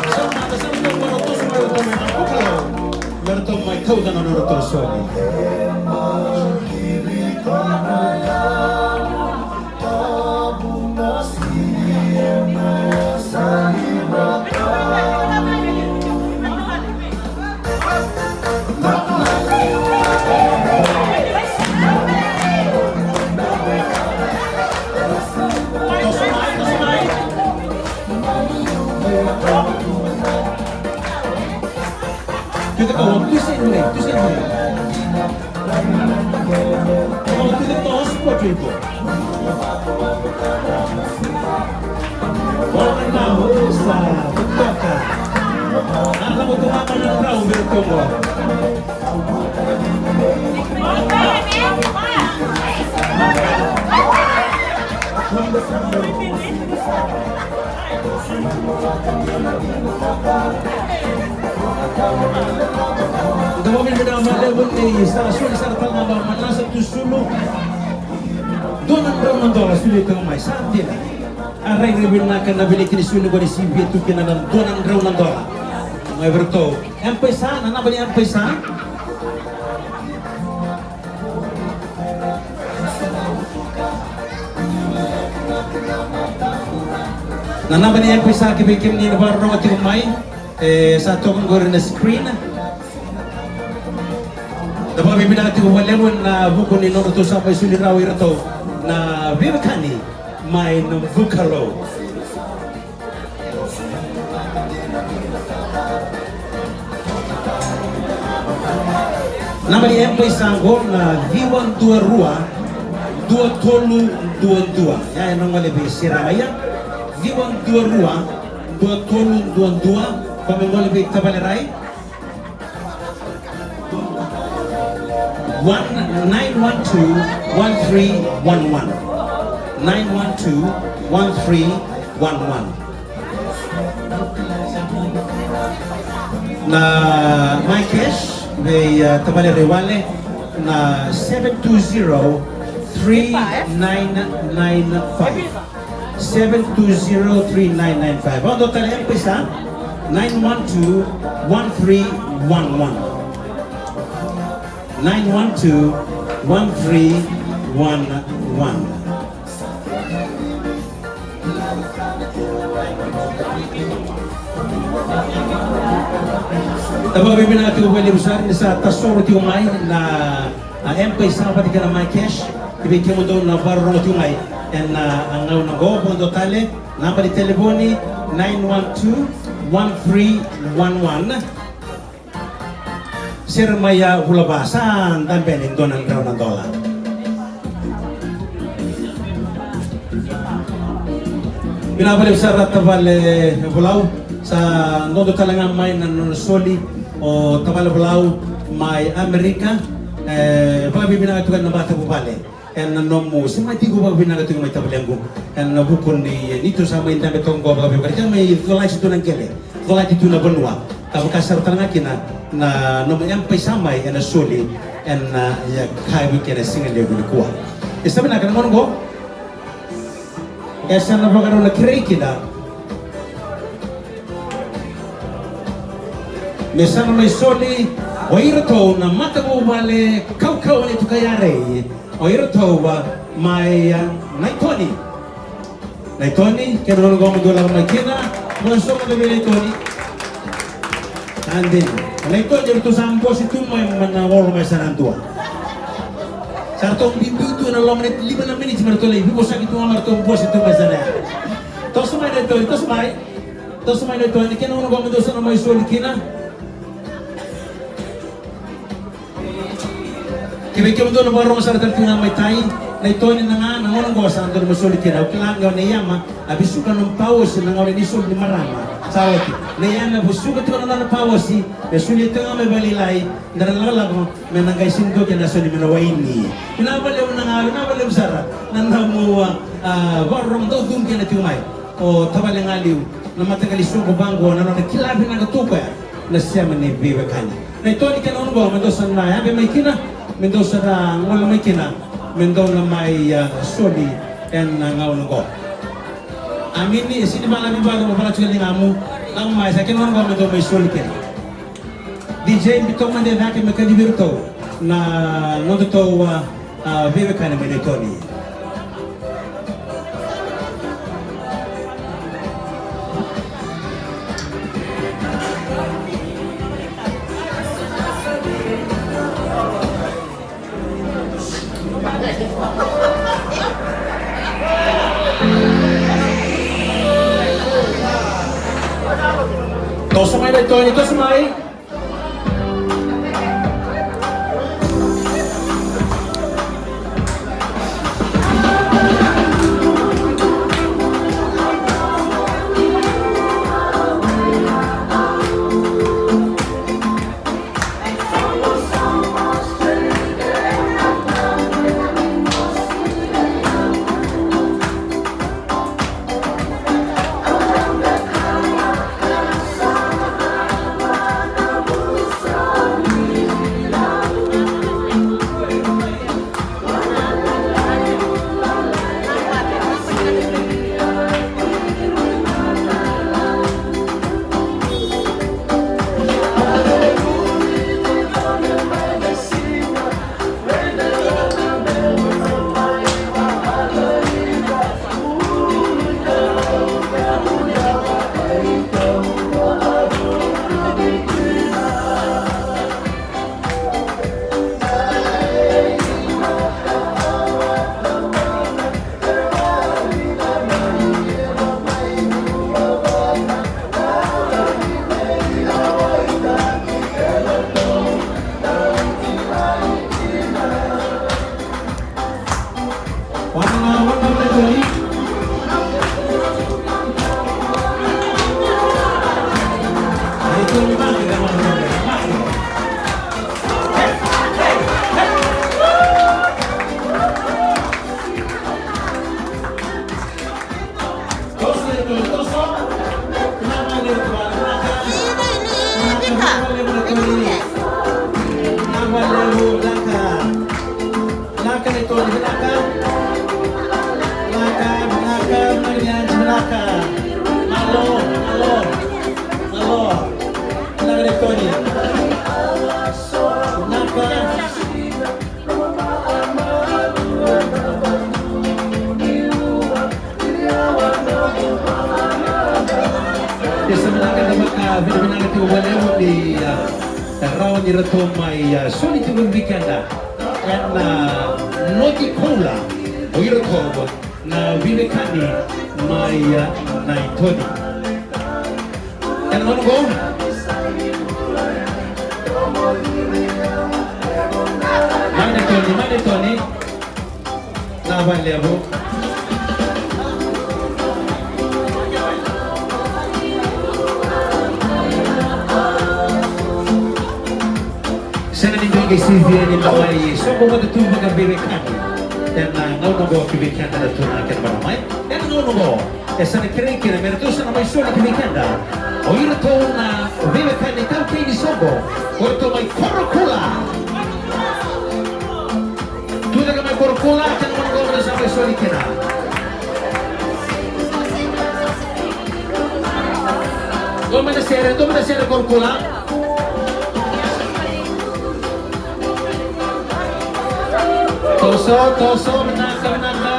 Sama ada berapa semua itu memang bukalaw. Berarti may kau dan orang tersebut. Kita kawan tu sendiri. Kalau kita tahu seperti itu, orang tahu besar, betul kan? Anak itu apa yang tahu bertemu? Kami bernama level ni stasiun serta nama manasa tu sulu. Donan raman dolar sulit kau mai santai. Arai rebel nak kena beli kini sulu beri CV tu kena dan donan raman dolar. Mai bertau. Empesa, nana beli empesa. Nana beli empesa kebikin ni baru rawat tu mai. Satu menggoreng na screen. Dapat bibina ati walewon na buku ni nono to sampai sulirawi rato na bibakani may no bukalo. Nama dia empai sanggol na viwan dua rua, dua tolu dua. Ya yang nama lebih siramaya. Viwan dua rua, dua tolu dua. Kami mau lebih tabalerai. 912-1311 912-1311 na my cash may tabale rewale na 720-3995 720-3995 ang total empesa 912-1311 912-1311. Tapos bibili natin uwali besar sa tasoro ti umay na empay sa pati ka na may cash. Ibigay mo doon na baro ti umay. And ang nago po totale number di telefoni 912-1311. Sir Maya Hulabasan dan bening donan ng dolar. Binabalik sa Ratabale Bulaw sa nodo talangan may nanosoli o Tabale Bulaw may Amerika pagbibilang ito na bata bubale and nomo si mati ko pagbibilang ito may tabalenggo and nabukon ni nito sa may dami tong go pagbibilang may tulay ito ng kele tulay ito na banwa tapos kasar talanga kina na nomo empay samay and soli and ya kai weekend single level kuha isa na kan mo esa na pagkaroon na kirei kita mesa na may soli o irato na mata mo bale kau nito kayare o irato ba may naitoni kaya naman gomidula may kina mga soma na naitoni andin naitoni ito sa ambos ito may manawalo may sanantua Sarto bibi itu na 5 menit cuma tolong ibu bosak itu amar tu bos itu masana. Tos mai na to ni kena ono gomo dosa na mai soli kina. Kibe kemo do na baro masar tar tuna mai tai na ito ni nga nangonong ko sa andor masulit kina ukilangaw na yama abisuka ng pawos na nga ni sul ni marama sawati na yama busuka to na pawos si sulit nga may balilay naralala ko may nangaisin ko kina so ni manawaini pinabalew na nga pinabalew sara nanamuwa warong daw dun kina tumay o tabaling aliw na matagal isuko bango na nakilabi na natukoy na siya man ni Vivekananda na ito ni kanon ko Mendoza na yabe may kina Mendoza na wala may kina Mendoza na may soli and ngayon ko amin ni sini malam ibadah mo para chuli ngamu ang may sa kanon ko Mendoza may soli kina DJ bitong man din natin makadibirto na noto Vivekananda may ito ni Tosumay na ito, tosumay. Rawan di reto mai soli tu weekenda and noti cola o irto na Vivekananda mai na itoni and ono go mane toni na valebo Che si viene da mai solo quando tu vai a Vivekananda dan non go Vivekananda na tunakan ba mai dan non go esa ne cree che merito sa mai solo Vivekananda o iro to na Vivekananda tau ke ni sogo o to mai korokula tu daga mai korokula kan non go na sa mai solo kena Dove da sera korokula Toso, menangka.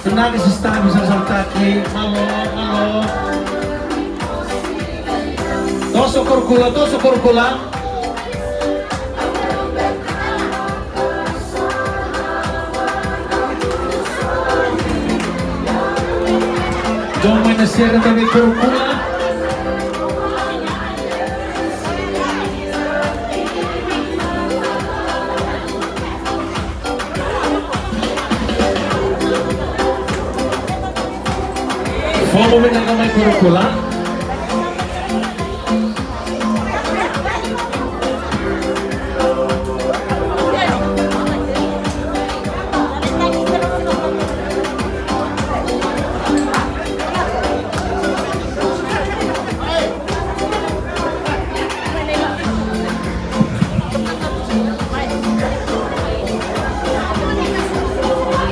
Senang sistem bisa saltaki, malo. Toso korkula. Jangan main nasihat dari korkula. moment na kamay kurukula.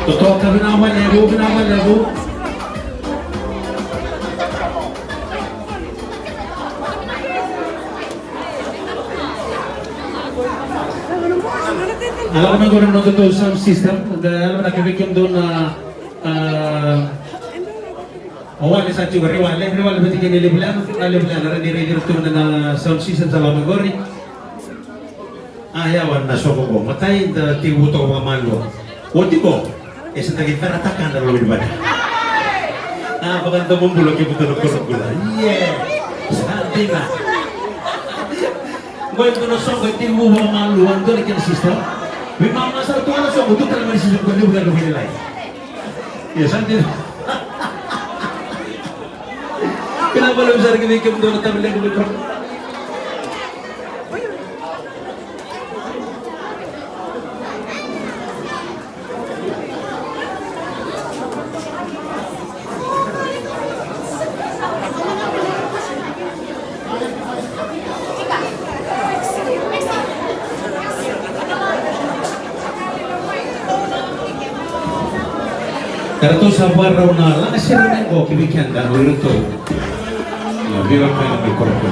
Totoo ka binawan lebo. Alam naman ko rin nung totoo sound system. Alam na kabikim doon na awali sa tiyo. Riwale ba tingin niliblan? Naliblan na rin nire-directo na sound system sa Lamagori. Ayawan na soko ko. Matay na tibuto ko mga malo. Wati ko. Sa taging peratakan na lumit ba na? Napakanda mong bulog yung putulog-tulog-gula. Yeah! Sabi na. Ngayon ko na soko, hindi mo mga maluwan doon, ikin sister. May mga masarap ko na soko, doon talaga sister ko, hindi mo gano'n hinilay. Yes, sabi na. Pinabalong sa rin kami doon at tabi lang kami. Karena sa baraw na lang siya ko kibigyan dan ito. Bilang kayo ng korpo.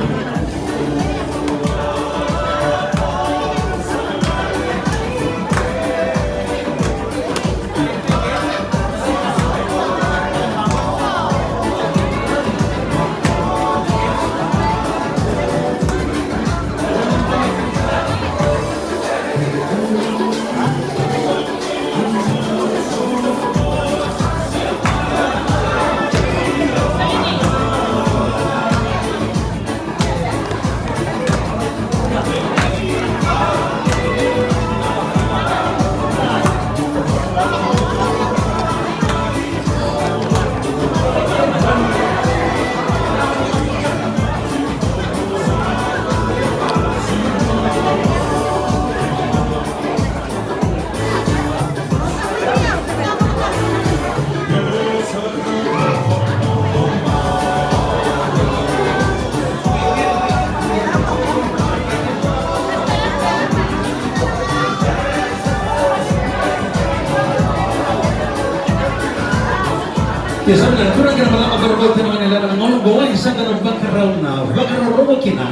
Ya sabi kurang kira mga magkaroon ng mga nila ng ngolong gawa isa ka ng background na background kina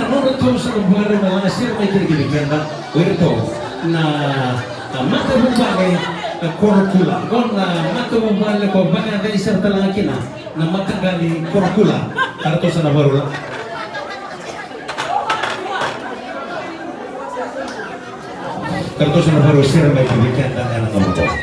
nunod ko sa buwan ng mga sir may kinigibigyan ba ito na mata bumbagay korkula kung mata bumbagay ko baka na isang talaga kina na matagali korkula para to sa nabarula para to sa nabarula sir may kinigibigyan na ng ngolong gawa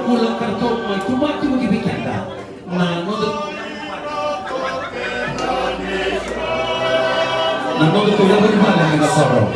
kulang karton may tumati mo gibigyan na nanonood ko lang ba lang ng koro.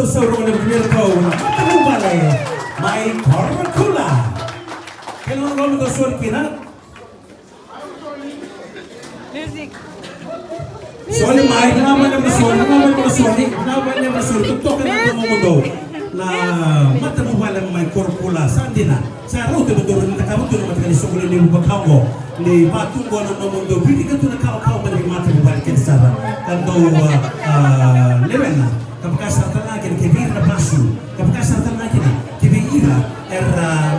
sauro na Mirko na matubale may Corcula. Kailan mo ito suot kina? Suot may naman na suot tutok na ito mundo na matubale may Corcula. Saan din na? Sa araw ito doon na kamuto na matakali sukulin ni Bukanggo ni Matunggo na mundo. Bili ka ito na kao-kao ba ni matubale kinisara. Kanto level na. Kapag saratan natin, kibir na basu. Kapag saratan natin, kibira,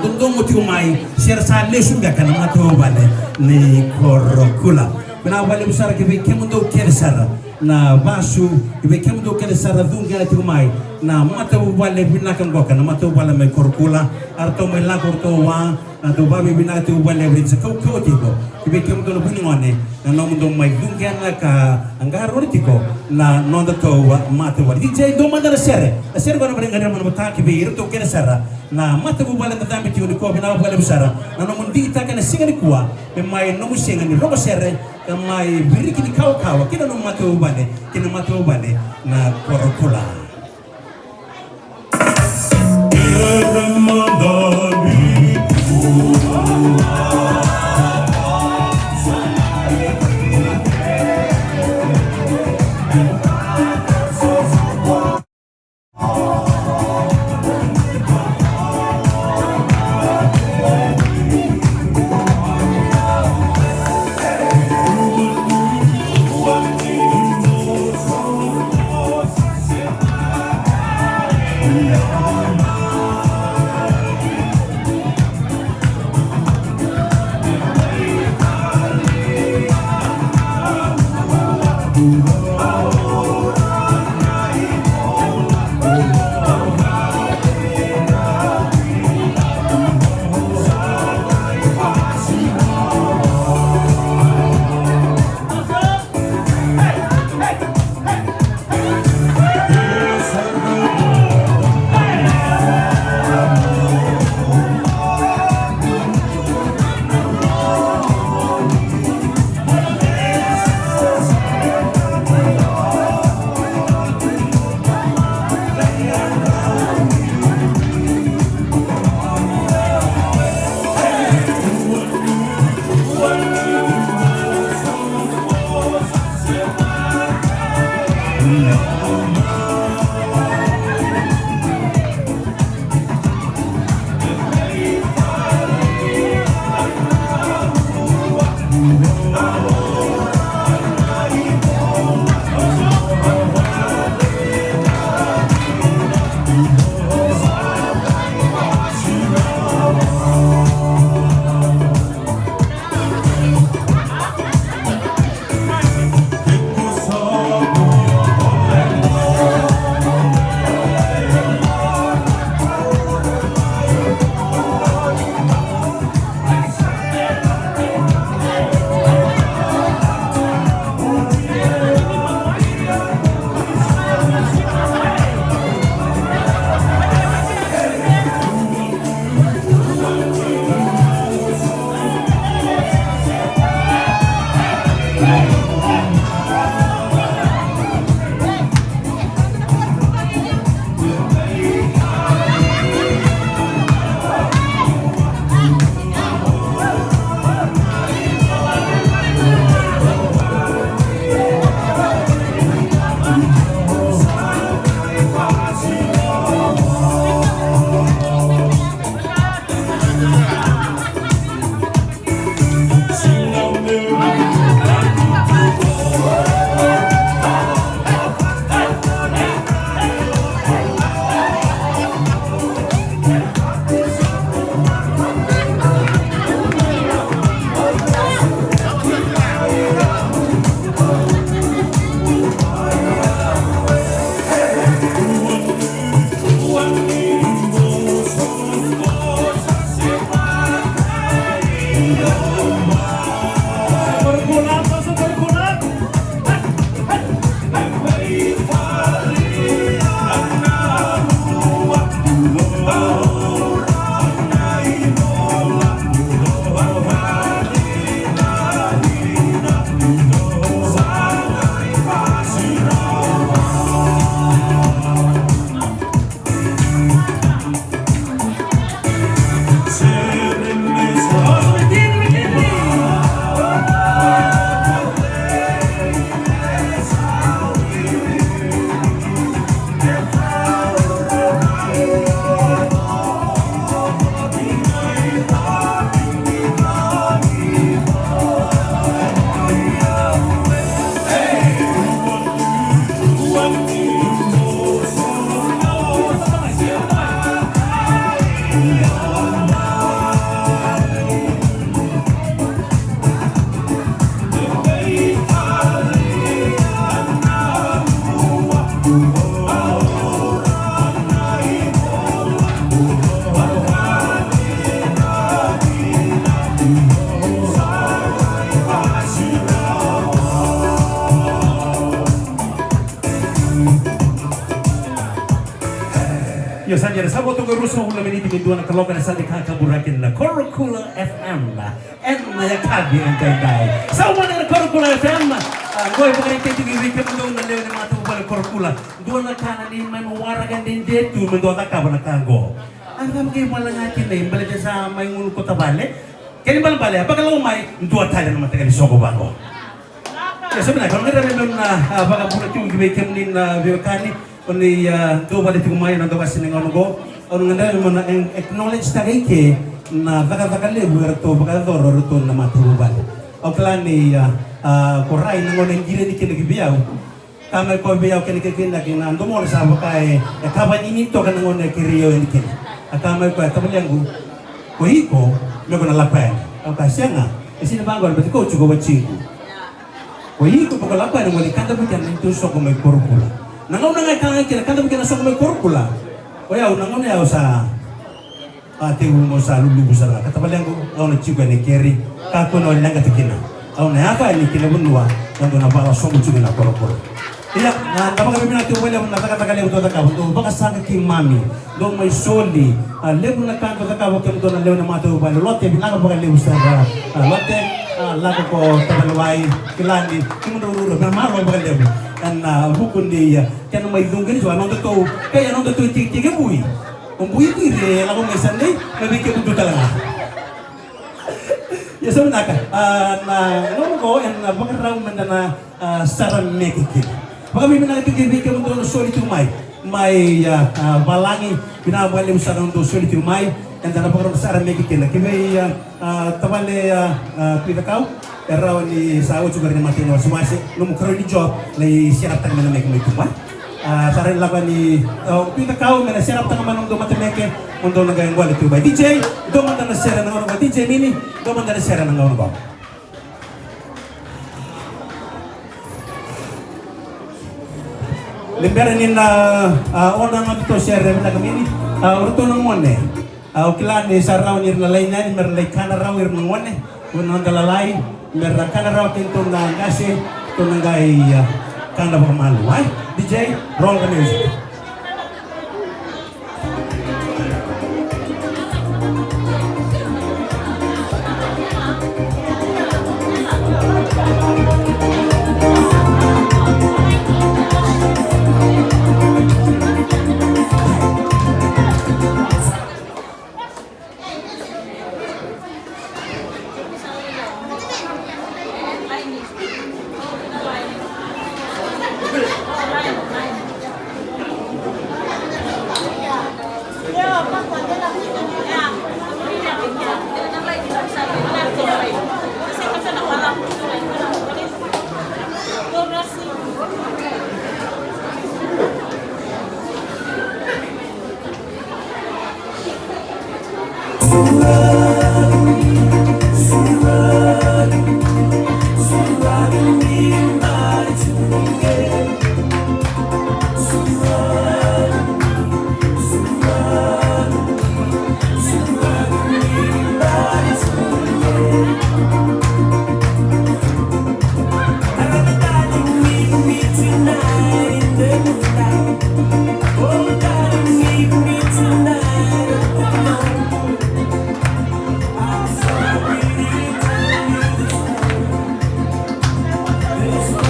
dundong mo tiumay, siya sa lesuga ka na mga tuwabale ni Corcula. Pinawali mo sara kibir kemundo keresara na basu, kibir kemundo keresara dunga na tiumay na mga tuwabale binakang ka na mga tuwabale may Corcula, arto may lakor tuwa, na tuwabi binakang tuwabale rin sa kau-kautiko. Kibir kemundo na puningone, na nomundong may dunga na ka anggaron itiko na nonda to mate wali DJ do mandara sere bana bari ngana man mata ki be irto kena sara na mate bu wala ndambe ti ko bina wala busara na no mun dita kana singani kuwa be mai no musenga ni robo sere ka mai biriki ni kawa kina no mate bu bale na Corcula. Ya saja sabo to ruso ulah meniti kedua na kaloka na sadi kakaburakin na Korokula FM na en na yakabi ang kay sama na Korokula FM goy bukan itu gigi kemendong na lewe mata bala Korokula dua na kana ni man waragan din detu mendo ta ka bana kago ang kay malangati na imbala sa may ngul ko tabale kani bale pagkalaw may dua tala na matagal soko bago ya sebenarnya kalau nggak ada na baka bukan itu gigi kemendin na biokani Oni do balik kumay na dawas ni ngono go ono nganda mo na acknowledge tagay ke na baka lebu to baka doro to na matubal o klani koray na ngono ngire ni kinigi biyaw kama ko biyaw kinigi kinagi na ando mo sa baka kaban ini to kan ngono kiriyo ni kin akama ko tabalyangu ko iko luego na lapan o kasyanga isina bangor bet ko chugo bachiku ko iko ko lapan mo ni kanda bitan itu so ko may Korokula nangaw na nga kaya kanda mo kinasok may Korokula o yaw nangaw na yaw sa ate mo sa lulubo sa raka katabalang ko aw na chigo ni Kerry kako na walang katikina aw na yaka ni kinabunwa nando na baka somo chigo na Korokula iya na kapag kami natin wala mo natakatagali mo doon kakabot baka saka king mami doon may soli lebu na kanto kakabot kami doon ang lew na mga tuwa lote binaka baka lew sa lote lago ko tabalaway kilani kumunururo na maro baka lew kan bukun dia kan may dunggan so anong to kaya anong to tiga bui kung bui tire lago may sanay may ke buto talaga ya so naka na ano ko en bakaraw man na saran mekik baka may nagtigibig ka mo doon solid umay may balangi pinabali mo sa doon solid umay and then bakaraw saran mekik na kimay tabale pinakaw Eraw ni sawo juga ni mati no sumasi num karo ni job lay sirap tang mana mek tumah saran laban ni pita kau mena sirap tang manung do mati meke undo nagayang wala tu ba DJ do man na sera na DJ mini do man na sera na ngono ba Limberin na order na to share na kami ni urto nang monne uklan ni saraw ni na lay na mer lay kana raw ir nang monne unon dalalay merakana raw kinto na kasi to nangay kanda ba malu ay DJ roll the music This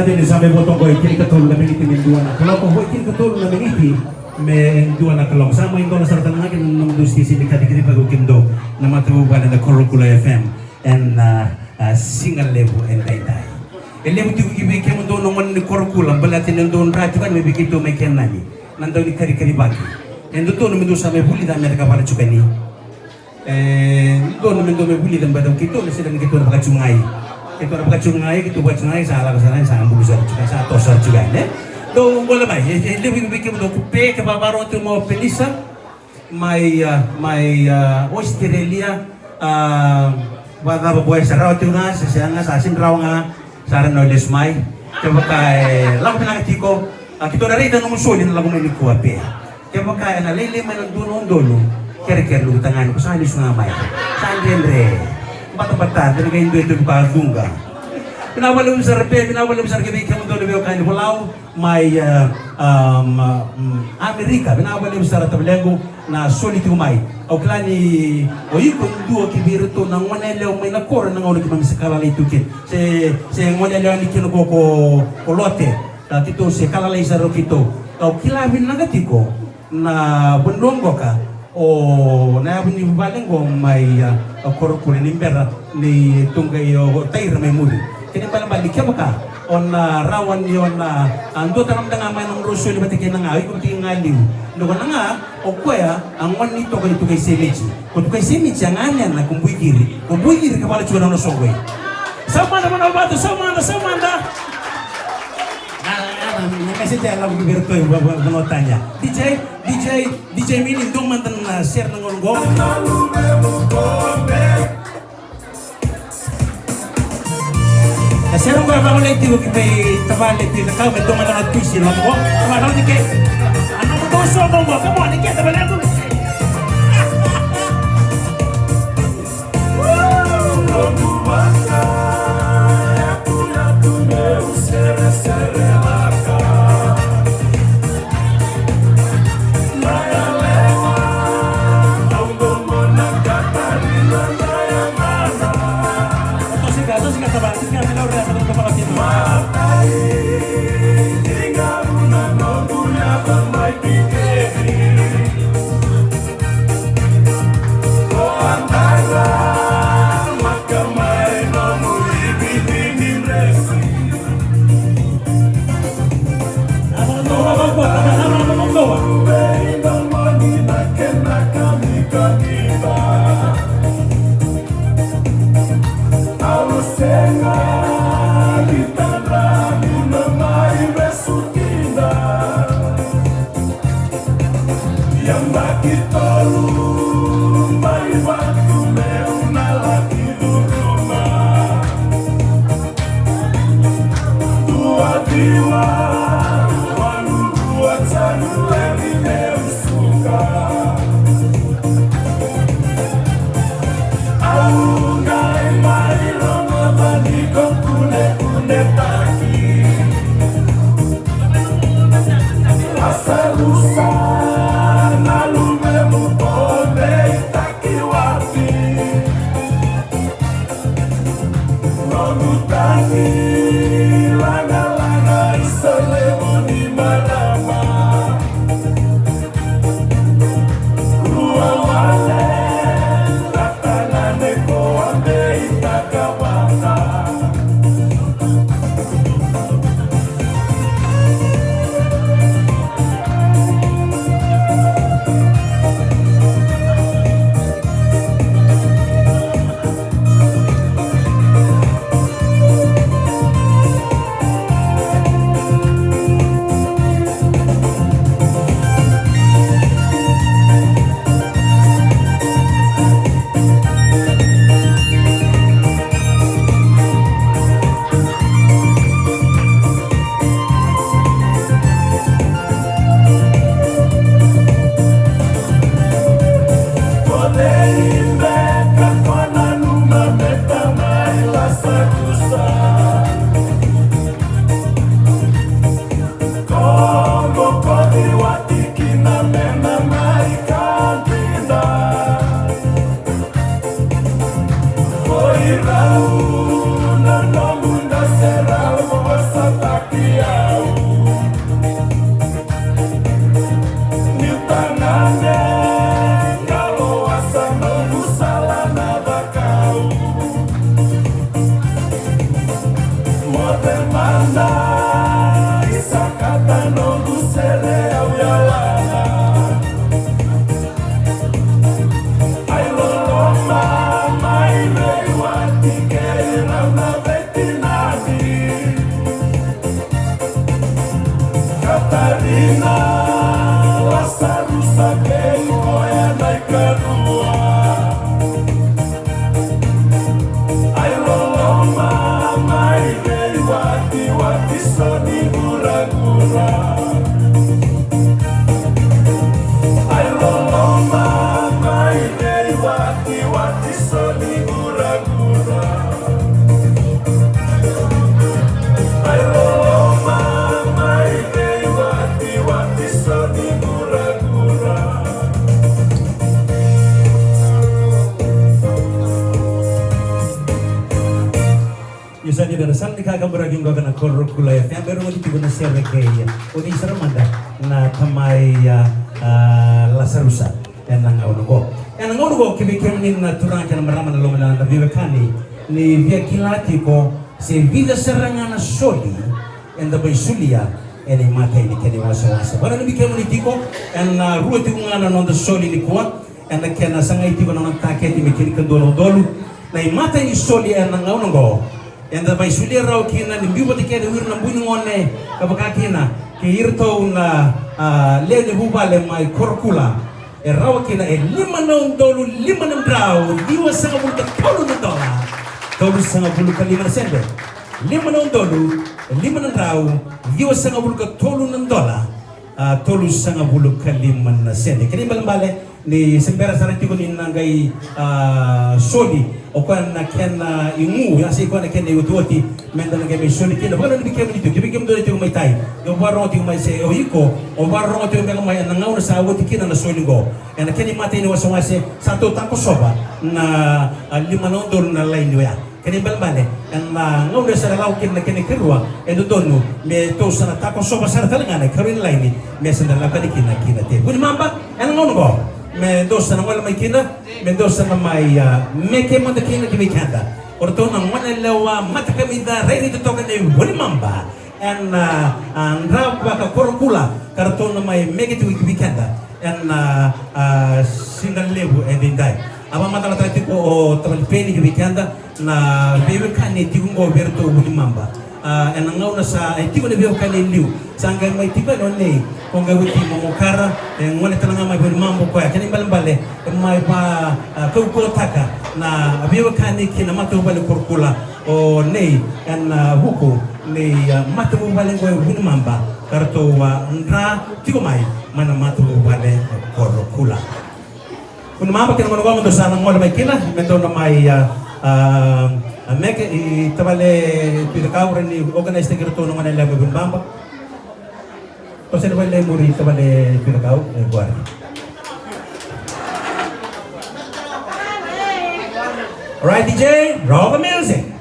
din sampai botong ko ikili katulong na miniti minduan na. Kalau ko ikili katulong na miniti minduan na kalong. Sama yung doon sa ratan nga kinang dusti si dikati-kiti pag-ukindo na matububan na Korokula FM and single level and day-day. Level ti ko kibigay mo doon naman ni Korokula balatin yung doon radyo kan may bigay to may kenani. Nandaw ni kari-kari bagi. And doon naman doon sa may huli na Amerika para chukani. Doon naman doon may huli na badaw kito na sila kito na pagkachungay. Ito na pagkachungay, kito pagkachungay sa alam sa sa ambusar juga sa tosar juga ne. Do wala ba? Lebih bikin do kupe ke babaro tu mo pelisa. May Australia wala ba boy sa raw tu nga sa nga sa sin raw nga sa no lesmay. Kaya kay lago na tiko. Kito na rin nung musulin lago may ko ape. Kaya kay na lele man doon dolo. Kere-kere lu tangan ko sa alis nga may. Sa andre. Bata-bata, talaga yung duwendo pa dunga. Pinawala mo sa repe, pinawala mo sa repe, kamu doon na kain walau may Amerika, pinawala mo sa ratablego na sulit umay. O klani, o yung duwa kibirito ng manelaw may nakora ng ulo kimang sa kalalay tukin. Sa manelaw ni kinukoko kolote, tito sa kalalay sa rokito. O kilabin na gatiko na bundonggo ka, o naabot ni Balengo may Korokula ni Mbera ni tunggay Taira may muli. Kini pala balik ka maka on rawan yon ando tanam nga may ng Rosso ni batikin na nga kung tingin nga liw. Nuko na nga o kuya ang one nito kay tukay semici. Kung tukay semici ang anyan na kumbuy kiri ka pala chuna no songwe. Sama na mga bato sama na. Kasi dia lagu berto yung banotanya. DJ Mini dong mantan share ng ngolgo. Share mo ba ulit yung kay tabalit yung kau dong mantan at puisi lang ko. Tabalit ni kay ano mo to so mo come on ikay tabalit ko. Langa-langa isa Catarina, Laçado Saquei, Goiânia e Canoa. Ai Loloma, Mairei, Wati, Wati, Soni, Gura-Gura. Ai Loloma, Mairei, Wati, Wati, Soni, Gura-Gura. Ai Loloma, Mairei, Wati, Wati, Soni, Gura-Gura. Yusani darasal ni kaga beragim gua kena korok kulaya. Yang baru mau ditipu nasi rekaya. Uni seramanda na tamai lasarusa. Yang nangau nugo. Yang nangau nugo kibikim ni na turang kena meraman lalu na vivekani ni via kilati ko se vida serangan soli. Yang dapat sulia. Yang mata ini kini wasa-wasa. Baru ni bikim ni tiko. Yang ruat tikungan na soli ni kuat. Yang kena sangai tiko na taket ni mikir kendolo-dolu. Na mata ini soli yang nangau nugo. Yang dapat sulia rau kina ni bibo tike de wir na bunyi ngone kapaka kina ke irto na le de bubale mai korkula rau kina lima naun dolu lima nam drau diwa sanga bulu tolu na dola tolu sanga bulu ka lima sende lima naun dolu lima nam drau diwa sanga bulu ka tolu na dola tolu sanga bulu ka lima na sende kini balambale ni sembera sarati ko ni nangai soli o kan na ken ingu ya si ko na ken utuoti menda na game soli ken wala ni kem dito kibi kem do dito may tay do baro ti may se o iko o baro ti may may nangaw na sa awoti ken na soli go en ken mate ni wasawase sa to tako soba na lima no dol na line ya ken balbale en ngaw na sa law ken na ken kirwa e do donu me to sa tako soba sa talanga na karin line me sa na labani kin na kinate buni mamba en ngaw go Mendoza na wala may kina, Mendoza na may meke mo na kina kimikanda. Orto na wala lawa mata kami da ready to talk na wala mamba. And rapa ka korokula karton na may meke to kimikanda. And single level and indai. Aba matala tati ko o tamalpeni kimikanda na bebe kani tigungo berto wala mamba. And ngaw na sa tigo na bebe kani liu. Sanggang may tiba no nei kung gawiti momokara yang wala talaga may mambo ko ya kani balambale may pa kukutaka na abiwa kani kina matu bale kurkula o nei en huku nei matu bale ko mamba karto ndra tigo mai mana matu bale kurkula kun mamba kina mo ngamo to sana ngol may kila mento na may meke tabale pinakawre ni organize tigreto no manila bamba. Kasi naman lang muri sa bale pinakaw buwan. Alright DJ, roll the music.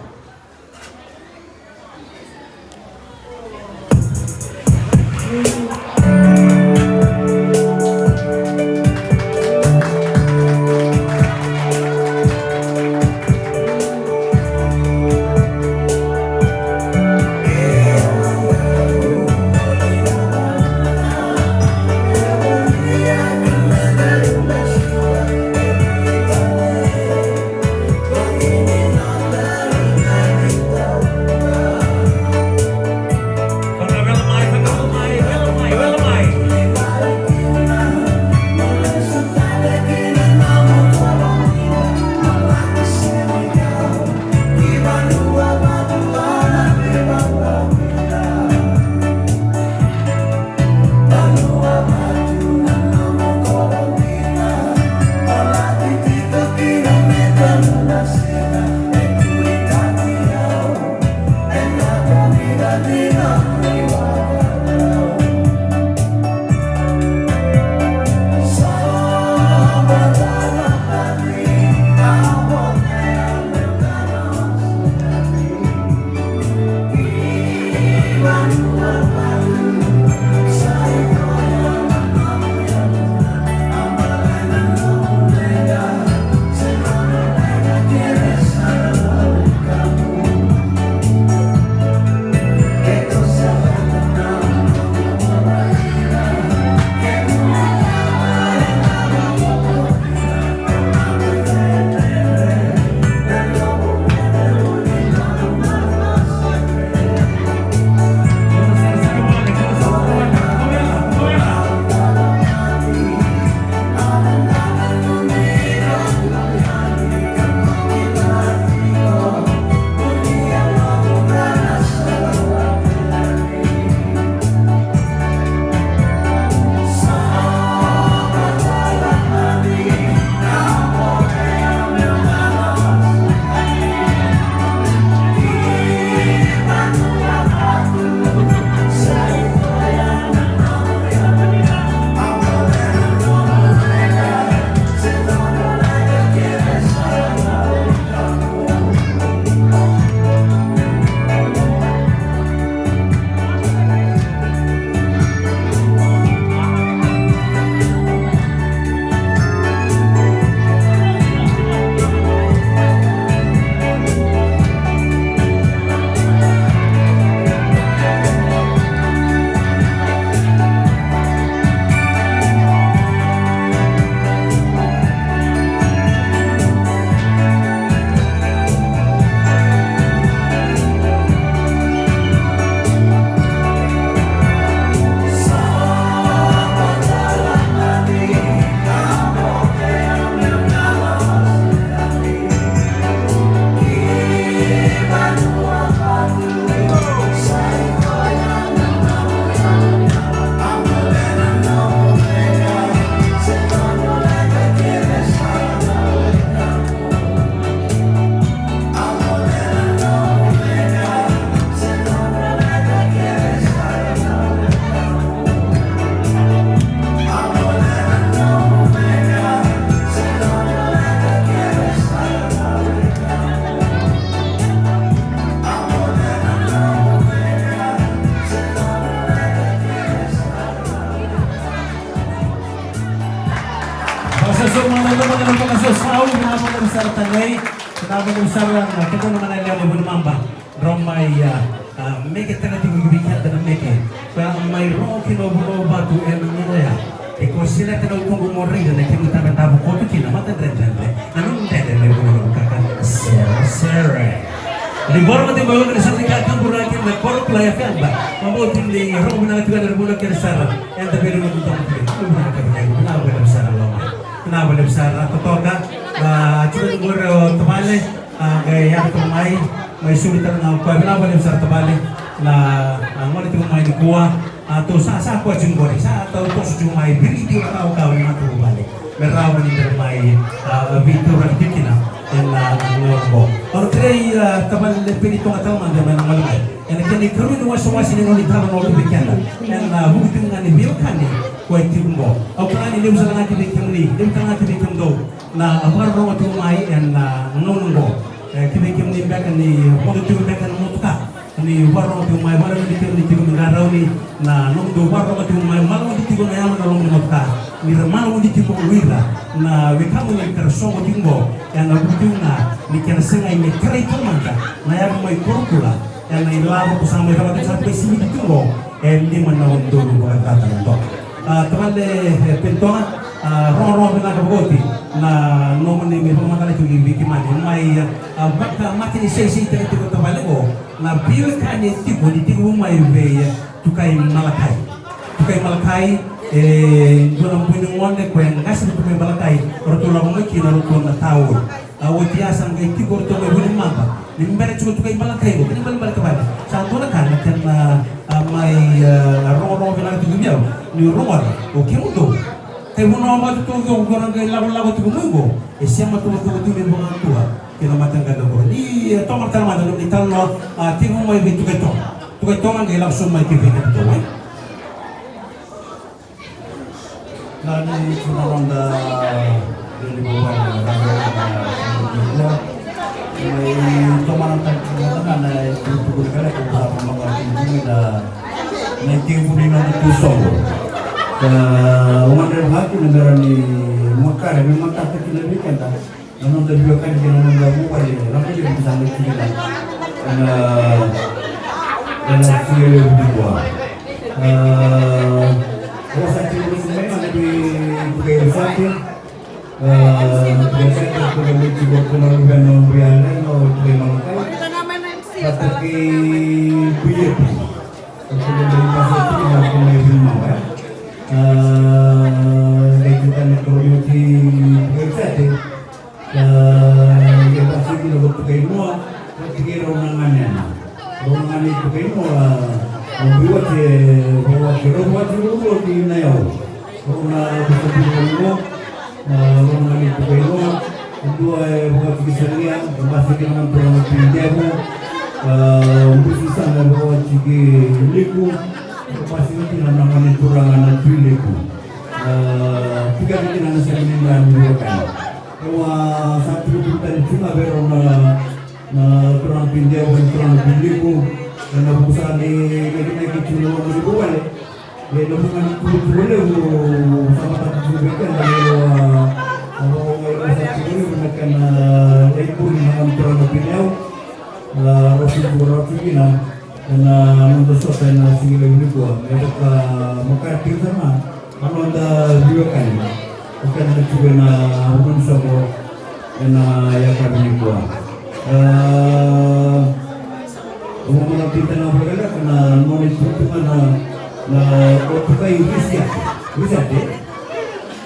So mga teman-teman pagkasasaw, mga besar tanay, kenapa besar kita mengenai yang bermamba, ramai mereka tengah tinggi bikin dan mereka, ramai rokin obo batu ya. Eko sila tengah tunggu mori dan mereka minta tabu kotor kina mata terjadi, namun tidak ada yang kakak sere. Di bawah mati bawa ke sana kakak burakin dan korup layak kan, mabu tindi roh benar juga dari bulan ke sana, yang terpilih untuk tampil, benar kerja, benar besar lama. Kenapa lebih besar atau toga? Cuma tunggu terbalik, yang termai, mai sulit terang kau. Kenapa lebih besar terbalik? Mana itu mai di kuah atau sah kuah cungkori, sah atau kau cuma mai beri dia kau yang mati terbalik. Merawan ini termai bitur raktikina yang ngorbo. Kalau tidak terbalik lebih itu atau mana yang malam. Yang kini kerja dua semua sini orang ditaruh orang bikin yang bukti mengenai biokan ni. Kau tinggal. Aku kan ini misalnya nanti bikin ni, dia kan nanti bikin tu. Apa orang tu mai yang nunggu. Kita bikin ni bagian ni, orang tu bagian muka. Ni orang tu mai orang bikin ni tiga mengarau ni. Nunggu orang tu mai malu di tiga yang orang muka. Ni malu di tiga wira. Wikamu yang kersong tinggal. Yang bukti ni kena sengai ni kerai tu mana. Yang mai korpula. Yang lalu bersama dengan sampai sini tinggal. Ini mana untuk buat kata untuk. Teman pentongan ron bina kaboti na nomor ni memang makanya juga bikin mati mai bakal mati ni sesi itu terbalik na bil kan itu di tiga mai be tukai malakai dua punya monde ko yang ngasih tukai malakai rotul lama mungkin rotul na tahu awak biasa ngai tiga rotul mai boleh mamba ni mbak cuma tukai malakai ko ni balik kembali satu nak kan mai ron bina itu dia ni rumah, oke mudo. Tapi mana orang tu orang gaya lagu tu munggo. Siapa tu memang tua. Kita macam kata kau. Ni tomar terma dalam ni tanah. Tiga mai betul betul. Tu kau tomar gaya langsung mai kiri betul. Lalu cuma orang dah dari bawah tomar tak cuma kan itu kalau kita mengajar ini dah. Nanti pun ini tu solo. Umat dari hati negara ni Mekah, memang tak terkini kan tak. Namun terbiak kan kita orang gabu pada ni, ramai juga bisa lekir kan. Dan hasil dua. Kalau saya cakap sebenarnya ada di Bukit Sakit. Biasa kita boleh cuba pengaruhan nomborian lain atau Bukit Malakai. Tapi buyut. Kalau dari pasal itu kita akan lebih kan. Kita nak komunikasi berkait. Kita pasti kita bertukar semua. Bertukar rombongan itu semua. Membuat rumah di Nayau. Rumah betul-betul rombongan itu semua. Kedua buat kisahnya. Masih kita memperoleh pinjamu. Khususnya bawa cigi liku. Pasti nanti namanya kurangan liku. Tiga mungkin anak saya meninggal menggunakan. Kalau satu kita cuma berona kurang pinjau dan kurang liku. Karena perusahaan di kita cuma berbuat. Dia bukan boleh sama tak disebutkan dari orang satu ini menekan liku dengan kurang pinjau. Rasul kita dan menusuk dan singgah ini gua. Mereka makan di sana. Kalau ada biokan, bukan juga na menusuk dan yang kami gua. Umumnya kita nak bergerak karena knowledge itu mana na otukai riset deh.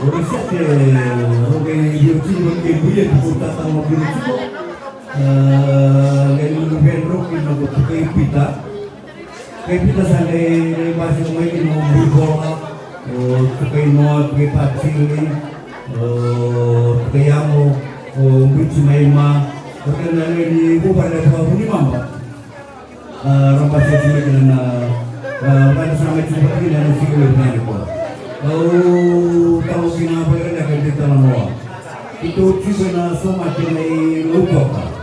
Riset orang biologi orang buaya kita tahu biologi. Lalu lebih rokin nak otukai pita. Kita sampai masih main nombor bola, otukai noa, otukai pacili, otukai amo, otukai maima. Kerana ini bukan ada bunyi mamba. Rampas itu kerana pada sampai cuba ini dan sih lebih banyak pun. Tahu kena apa yang ada di dalam luar. Itu cuba na semua jenis lutok.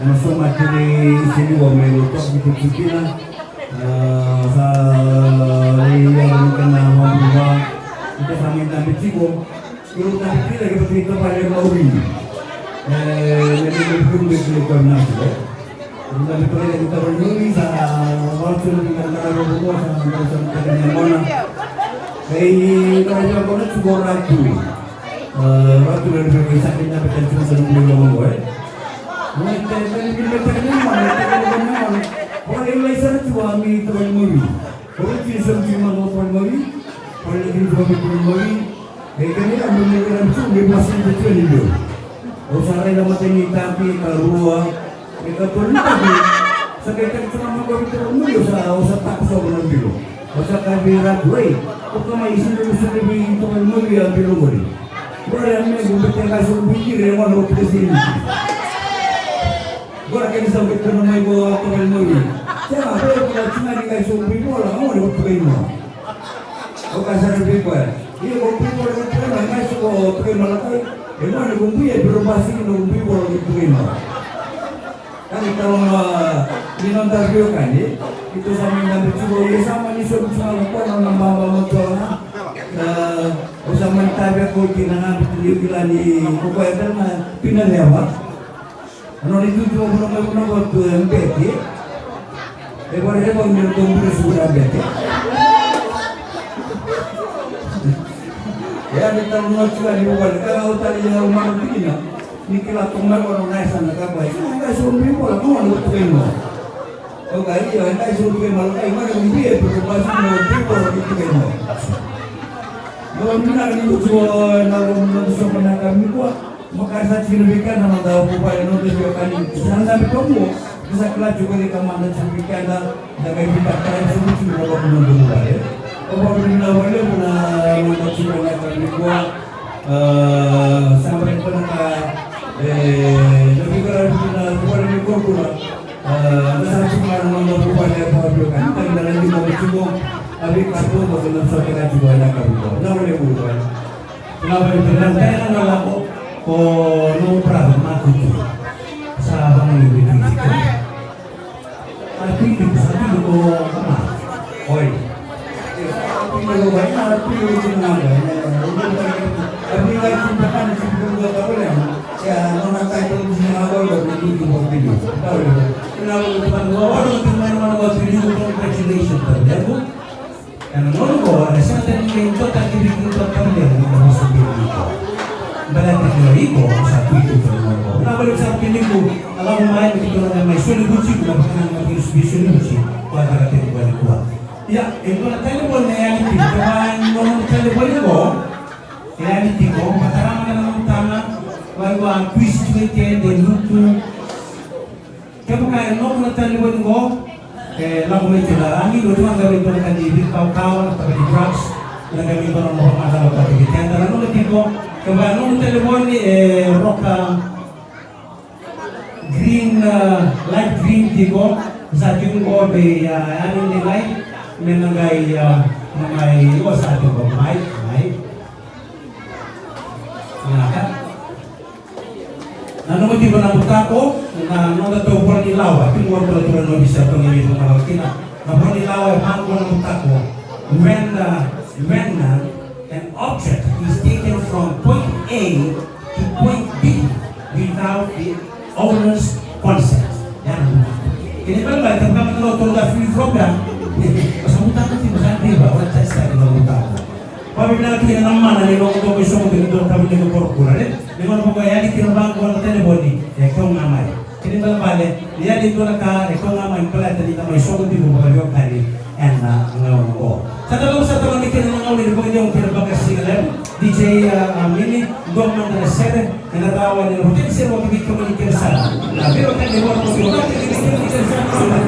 Na semua jenis sini wamai lutok itu cuba sa yang kena wamai kita sampai sampai cuba. Guru nanti lagi bercerita pada Maui. Yang berguru di Komnas ya. Kemudian itu lagi kita berdiri sama waktu dengan cara berbuat sama dengan mana. Kalau dia kono cukup ragu. Ragu dari berwisata kita betul cuma sedang beli ngomong gue. Mereka ini mana? Orang Indonesia cuma ambil teman Maui. Orang Cina cuma mau teman Maui. Orang lagi cuma teman Maui. Mereka ni ambil negara itu bebas betul itu. Usaha dalam ini tapi keluar mereka turun lagi. Sekarang cuma mau beritahu usaha tak soal dulu. Usaha kabinet gue. Kau isi dulu sudah itu mau ambil lagi. Orang yang berbicara kasih pikir yang mana kita sini. Gua akan sampai ke rumah ibu atau lagi. Siapa kalau cuma dikasih pikir orang mau dapat terima. Kau kasar pikir. Iya, kau pikir orang terima, nggak suka terima lagi. Emang ada bumbu ya beroperasi dengan bumbu kalau diterima. Kan kalau minum interview kan itu sama yang bercoba ya sama ni cuma lupa nama motornya. Usah mentabrak kau kena bila ni kau ada pindah lewat. Kalau itu cuma belum buat MPT. Lepas itu pun bumbu sudah MPT. Ya di tahun juga di bawah kalau tadi yang rumah begini, ni kira tunggal orang naik sana kapai. Enggak suruh bola mau nak tukar mau. Oh kali ya enggak suruh tukar malu kai mana mungkin berpasang mau tukar tukar mau. Kalau mana ni jual nak semua nak kami kuat, maka saya ceritakan nama tahu upaya notis kali. Jangan bertemu. Bisa kelas juga di kamar dan ceritakan dah kami tak kaya semua cuma kalau menunggu ya. Kalau wale muna cuma nak berbuat sampai pernah lebih kerana bukan lebih kurang besar cuma nomor berbuat yang berbuat kan dalam lima bercumbu tapi kartu bagaimana sahaja juga nak berbuat. Nama dia berbuat. Nama itu dan saya nama ko no problem aku tu. Sahabat lebih tinggi. Tapi itu satu ko apa? Oi. Kalau banyak arti itu nama, tapi kalau kita kan sebelum kita tahu ya, orang kaya itu semua orang begitu begitu. Tahu tak? Kalau kita orang itu mana buat video congratulations terjadi, dan orang orang sekarang ini itu tak dibikin terkendali dengan seperti itu. Berarti kalau itu satu itu terlalu. Kalau satu ini tu, kalau main itu orang main sulit buci, bukan makin sulit buci, pada kata bukan kuat. Ya, itu nak telefon reality. Kalau orang telefon itu, reality ko, mataram na naman tama, bago ang quiz tweet dan lutu. Kaya no na telefon ko, lagu itu lah. Angin itu ang gawin ko na kandibil kau-kawan atau di drugs, na gawin ko na mga masalah atau di kaya no na ko, kaya no telefon ni roka green, light green tiko, sa tingin ko may ano ni light. Menanggai satu pemain, kan? Nah, nomor tiga nak bertako, nah nomor tahu pun di lawa, itu nomor peraturan nomor bisa pengiri pemalau kita. Nah, pun di lawa yang pun bertako, when an object is taken from point A to point B without the owner's consent. Ya, ini kan baik, tapi kalau free program. Masamutan ko tinatay ba wala test tayo ng utak. Pabibila kita naman na nilong ko gusto mo dito kami ng korpora rin. Limon mo kaya di tinabang ko ng telefon ni ikaw ngamay. Kini ba pale, dia dito na ka ikaw ngamay pala tadi na may song dito mo kayo kali and ngayon ko. Sa talong ni kina ng uli ko yung pinabagas singalan DJ Mini Dorman na sere na natawa ni Rotel sir mo bibig ko ni Kirsan. Pero kan di mo ko ni Kirsan.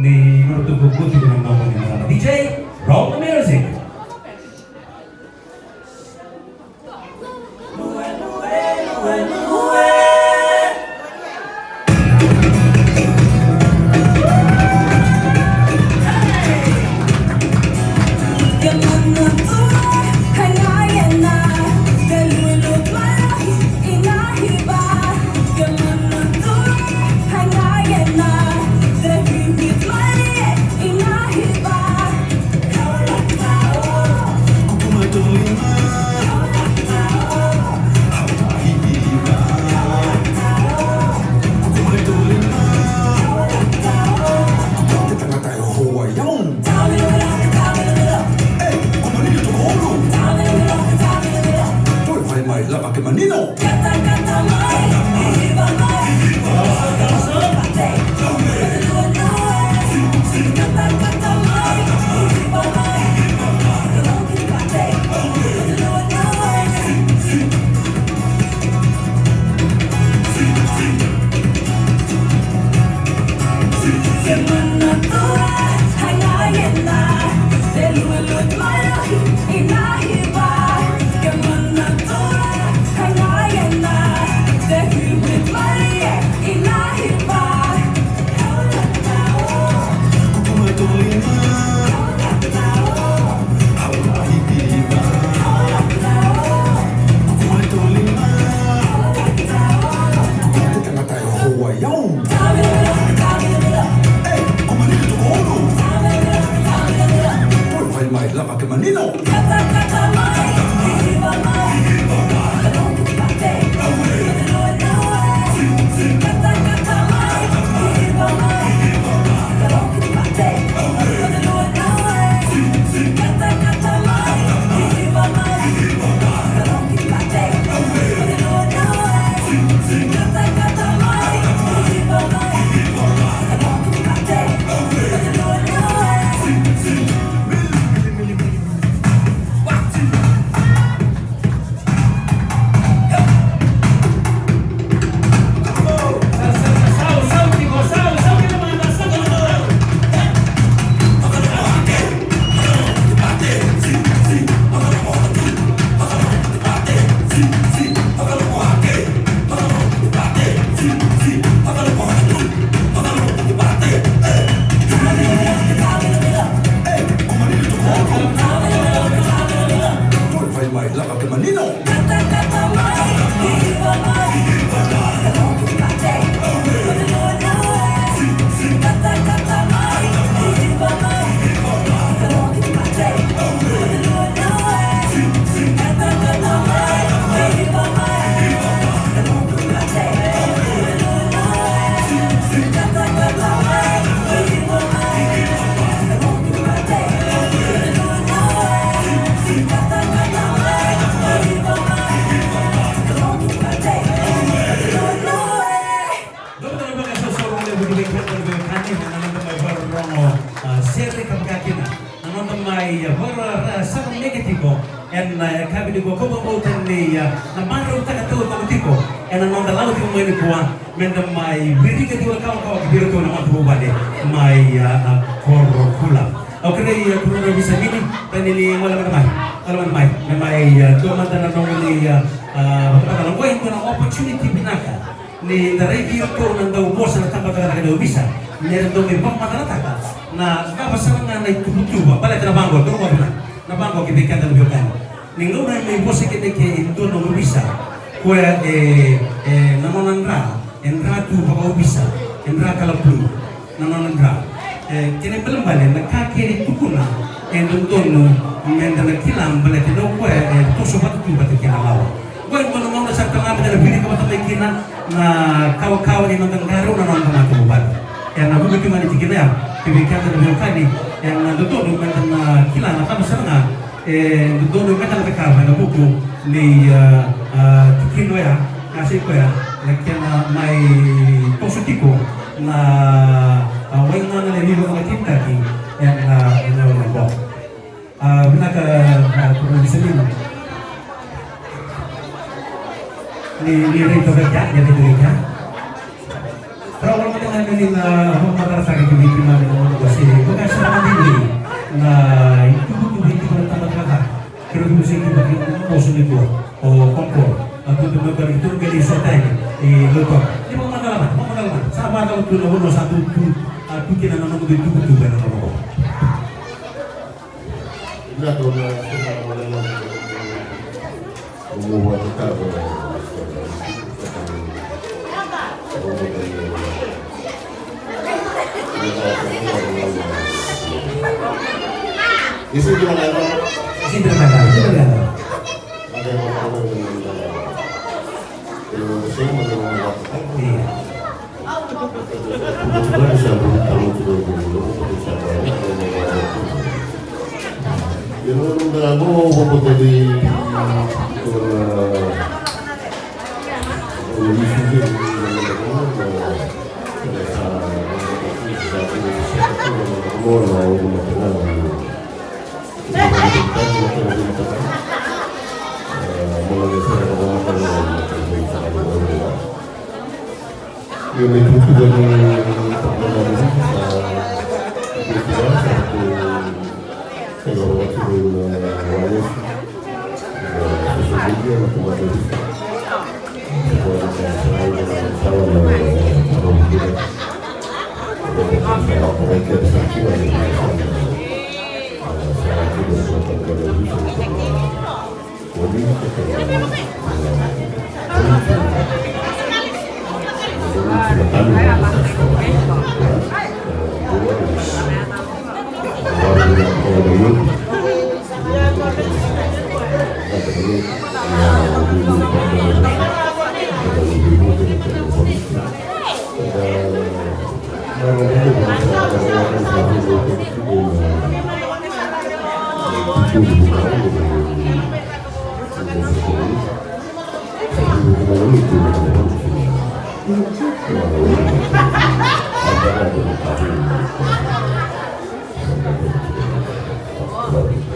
ni menutup buku dengan nomor yang pertama. DJ, roll the music. Ni dari dia tu nanda bos na tambah kada bisa. Ni nanda mi bang mata taka. Na ka pasang na itu butuh bala kana banggo tu mo na banggo kita kan dalam biarkan. Ni ngau na mi bos kita ke itu no bisa. Kue namonan endra tu bawa bisa. Endra kalau pun namonan endra. Kini belum balik na kaki itu kuna. Endun no mendana kilam balik tu kue tu sobat tu batu kina lawa. Kue mau na sa kami na bini ko matay kina na kaw-kaw ni nang garo na nang mga tumubat. Yang aku begitu mana cikgu ya, kebijakan terlebih kali yang betul dokumen na kila na kami sana, betul dokumen na bekal na buku ni cikgu ya, kasih ko ya, lekena may positiko na wala na naliligo ng tinta ki yang na bo. Benar ke kurang diselim. Ni rito kerja jadi kerja. Kalau kita ini na matarasaki kami kami naman kasi bekas naman din na itu hindi ko tamat-tamat. Pero kung sa ito yung poso nito o kompor at ito magkaroon gali sa tayo lupa. Di mo makalaman. Sa mga tao ito na sa ito kinanong dito ito na ako. Ina to na kumuha kita Isi gimana? Sederhana. Ada yang mau saya mau Iya. kebetulan saya beritahu dulu Yang menurut aku dari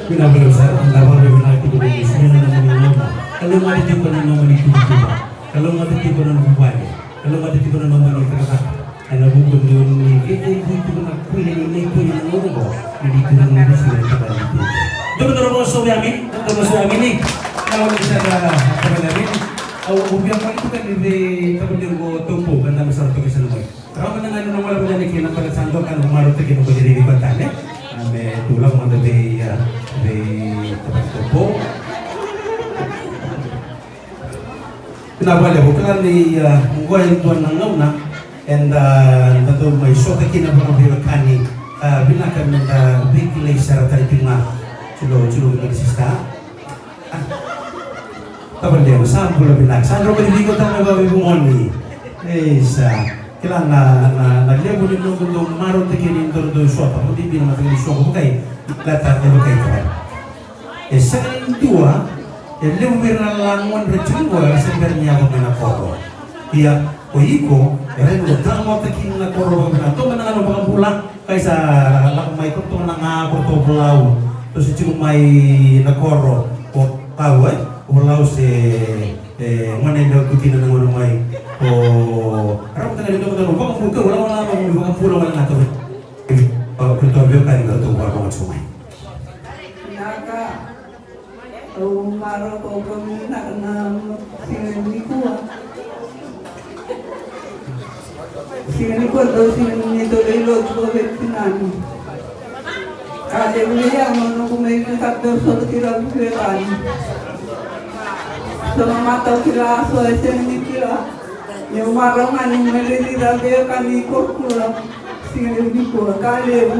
Pinabalosa, lawan dia bilang itu dari semua nama. Kalau mati tiba nama itu tiba. Kalau mati tiba nama buaya. Kalau mati tiba nama itu kata. Anak bukan ni. Itu nak kuih ni kuih ni orang. Jadi itu nama sudah kembali. Doktor Rosso Yamin, Doktor Rosso Yamin ni. Kalau kita apa lagi? Awak biar kali itu kan di tempat yang go tumpu kan nama satu kesan boy. Kalau mendengar nama lagu jadi kena pada sandok kan maru terkena jadi di batang ni. Ame tulang mana di tempat tumpu. Kenapa dia bukan di gua yang tuan nangau na, and tentu mai sota kina berapa kani bila kami bikin secara terima culo di sista. Kapan dia usah pula bilang, Sandro kan di kota bawa ibu moni, kila na dia boleh nunggu marut tekini untuk suatu, mungkin bina macam ini suatu bukai, latar dia bukai kawan. Selain dua, dia memberikan languan berjumpa sebenarnya aku bina koro. Ia oiko, dia udah mau tekini na koro bina, tu mana kalau bakal pulang, kaisa lakumai tu nang aku tu pulau, terus cuma mai na koro, tahu Pulau mana yang tu kena dengan rumai. Orang tengah itu kita lupa kampung ke, orang lupa pulau mana nak tu. Kita biar kali kita tu buat orang semua. Naga, maro ko kami na sinani ko. Sinani ko daw sinani to lelo ko sinani. Kaya beliau mana ko may nakapdo sa tira buwan. Sama mata kira so ni kira yang marang ani melili rabe kali korkula sini ko kale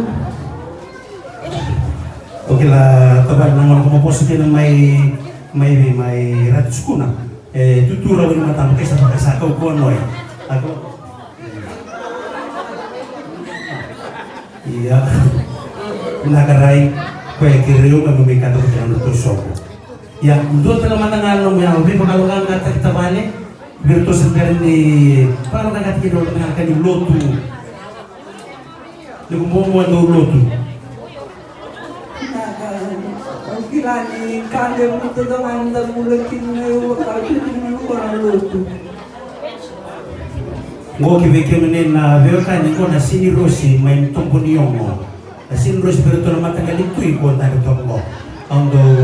Oke lah teman nangol ko posisi ng may ratus kuna tuturo ko mata mo kaysa pakasakaw ko ano ako iya nakaray ko kiriyo mamimikado ko ng tusok. Ya, doon pala matangalo mo yan. Hindi pa kalungan nga kita bali. Birto sa karin ni... Parang nagatikin nga kanin loto. Hindi ko mumuha doon loto. Ang kilani, kaya mo ito daw ang damulakin na yung wakasyon ng mga loto. ngo kiveke menena veoka ni kona sini rosi main tompo niongo sini rosi beroto na matanga litui ko na tombo ando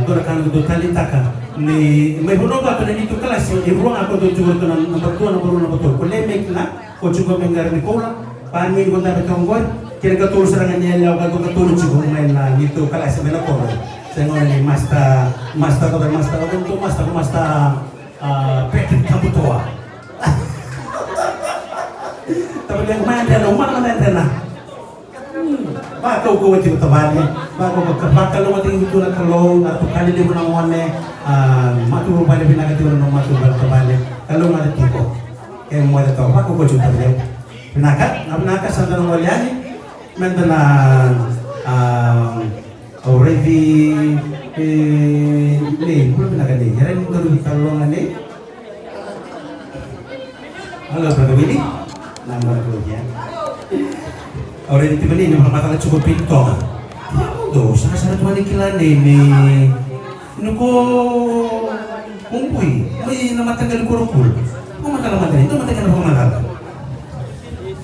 dora kan do talitaka ni mai bono ba to ni to kelas ni ruang ako do jugo to na nomor 2 nomor 1 nomor 2 ko le mekna ko jugo mengar ni kola pan mi ko na betonggoy kira ka tulus serangan niya ka to tulus jugo main na ni to kelas mena ko sengon ni masta Patrick Kambutoa tapi yang main dia umar mana dia Bakau ko wati tabali bakau bakal lo wati itu na kalau atau kali dia menangwane matu balik binaga tu na matu tabali kalau ada tipo mo ada tahu bakau ko juta dia binaga sandang waliani mentana already ni belum binaga ni jalan itu kalau ngane halo brother Willy nama dia orang itu beli ni masalah cukup pintar. Tuh, sana tuan ikilan ni nuko kumpui. May namatanggal kurukul. Kung matalaman itu matanggal apa matal.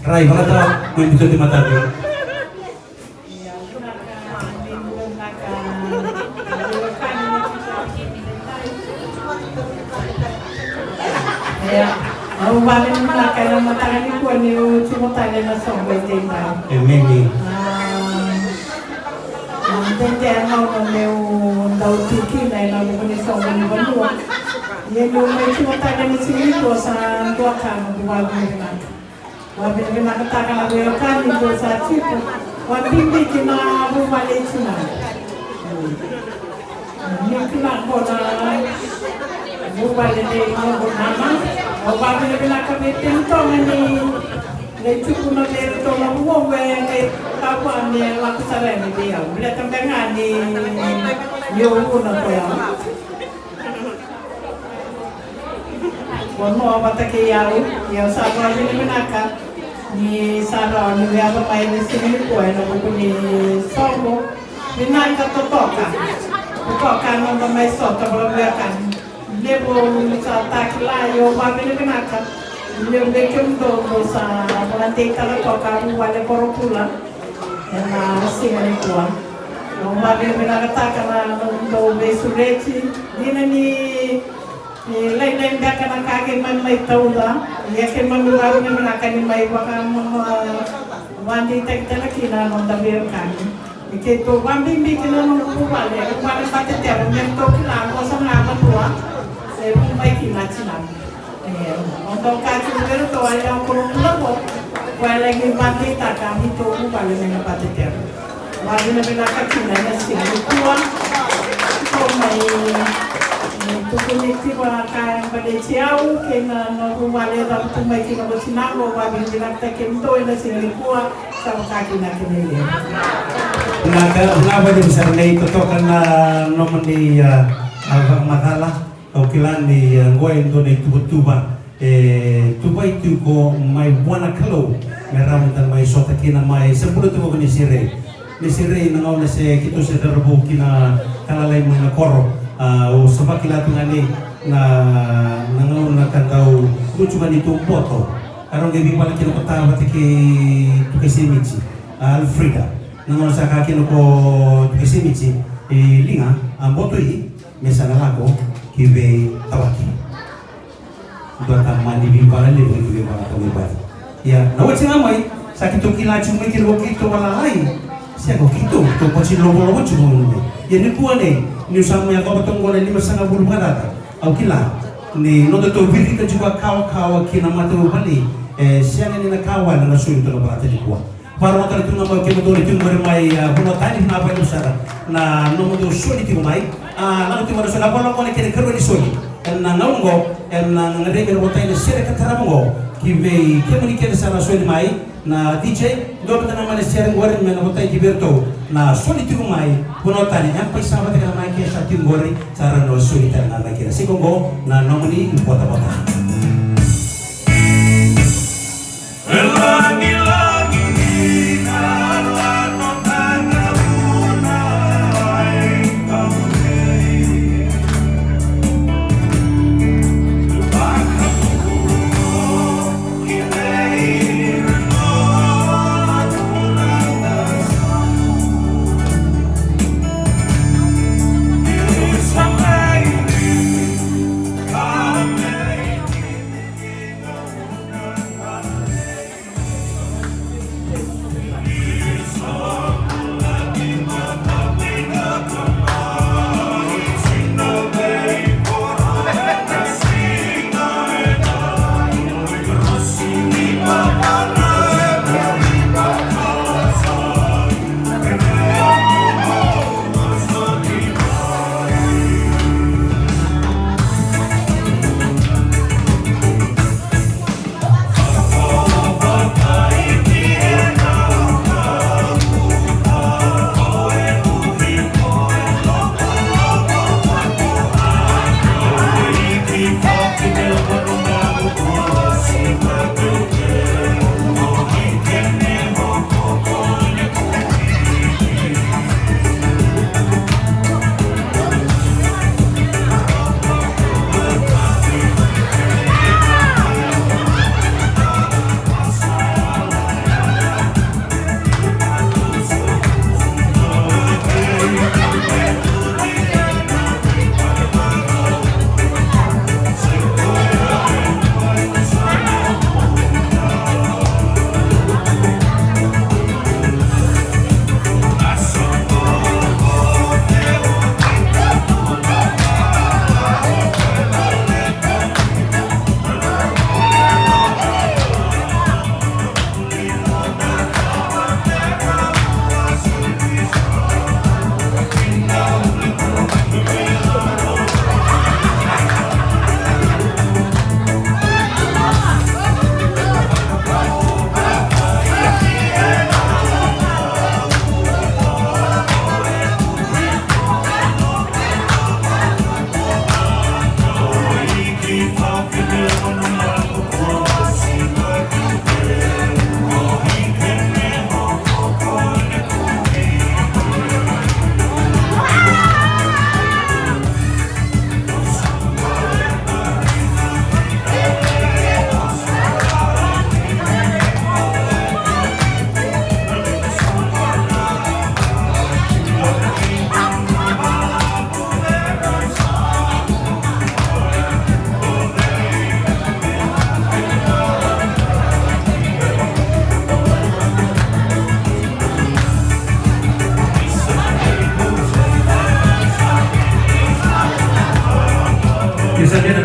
Rai, baka tahu may betul di mata tu. Ya. Ang bali na kaya matagal ni ko ni sumutay na sa benteng. Emeni. Ang benteng na meu daw tuki na mo ni sa ni bandu. Ye mo may sumutay ni sini ko sa tua kan buwagi na. Wabi na nakataka na pero kan ni ko sa tipo. Wabi kina buwali sina. Ni kina ko na buwali ni ko nama. Bapak ni bila kami tentang ni, lecu kuna leru tolong uang we apa ni laku sarai ni dia. Bila tempat ni yo kuna koya. Kono apa tak kaya yo sarau ni menakan ni sarau ni apa main ni sini koya nak ni somo ni nak totoka. Totoka nama main soto berlebihan. Lebo sa takla yo babele benaka yo bekum do sa balante kala ko ka wala korokula na singani ko no babele benaka takala do besureti dinani lain baka na kage man may tawda yake man babele benaka ni may baka wandi tektala kina no dabir kan ike to bambi bikina no ko wale ko wale patete men to kila ko sa ngaba tuwa baik macam untuk kacu baru tu yang kurang lembut, kalau lagi mati tak kami tu kalau mana pati ter, kalau mana nak kacu nanya sih tuan, tu mai tu kini tiba kaya pada ciau, kena rumah leda tu mai kena bersinar, kalau mana tak kena tu yang sih tuan sama kaki nak kena dia. Kenapa dia besar ni itu karena nomor di masalah. Okilan ni ngoi ndo ni tuba tuba itu ko mai buana kalau meram tan mai sota kina mai sebulu tuba ni sire ngau na se kitu se darbu kina kala lai mga koro o sebab kila tu ngani na ngau na kandau lucu mani tu poto karong gebi pala kina kota batiki tukesimichi Alfreda ngau sa ka kina ko tukesimichi linga amboto i mesa nalako kibe tawaki dua tamani bimbala le kibe bala to ya nawat sinamai sakit kila cuma kilo kito wala lai sia ko kito to pasi lobo cuma ya ni kuane ni sama yang kau betong gole 5,5 bulan barata au kila ni no to vidi ka juga kawa kina mata bali sia ni na kawa na suyu to barata di kuwa baru kali tu nama kemo to itu bermai buno tani na apa usara na no mo soli ti mai lalu tu baru sudah bolong oleh kiri kerja di soli na ngaungo na ngade ber botai na sere kataramongo kibe kemuni kene sana soli mai na DJ do beta na mane sere ngore men botai kiberto na soli ti mai buno tani yang paisa bata kana mai ke sa ti ngore cara no soli tan na kira sikongo na nomoni bota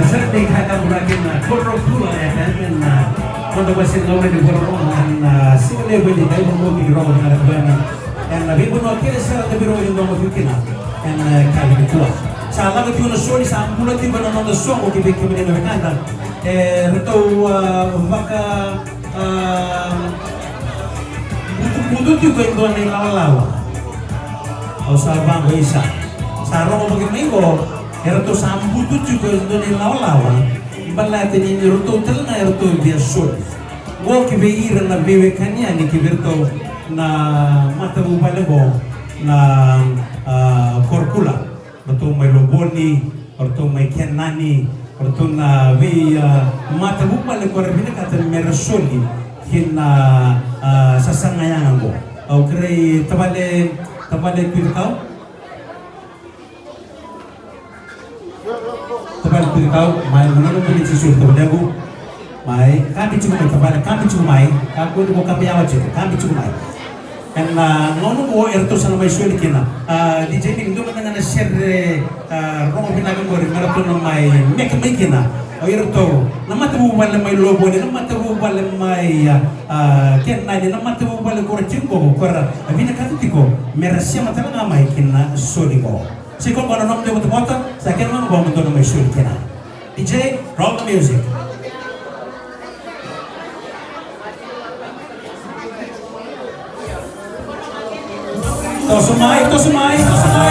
Saturday kata murakin korok pula ya kan quando você não é de borrão na segunda vez de tempo muito de roubo na rebanha na bibo não quer ser de biro de novo fiquina cabe de tua salah que tu não soli sa ambula ti bana não som o que vem que menino canta retou vaca muito tu vem do nem lawa au sa bango isa sa romo bagaimana Erto sambutu juga ndoni lawa balate ni roto telna erto dia sol wo ki be ira na bewe kanya ni ki berto na mata bubale bo na korkula berto mai loboni berto mai kenani berto na be mata bubale korbina kata mera soli kina sasangayang go au kre tabale pirkau tabal pirkau mai menurut beli susu terdagu mai kami cuma tabal kami cuma mai aku itu kami awak cuma kami cuma mai karena nono bo erto sana mai sulit kena di jadi itu dengan share romo binaga gori maraton mai mek mai kena erto nama tu bale mai lobo ni nama tu bale mai ken nai nama tu bale gori cingko kora abina katiko merasya matanga mai kena sodiko Sikon kono nom de motor, sakit mang bom to mai shul kena. DJ rock music. Tosumai.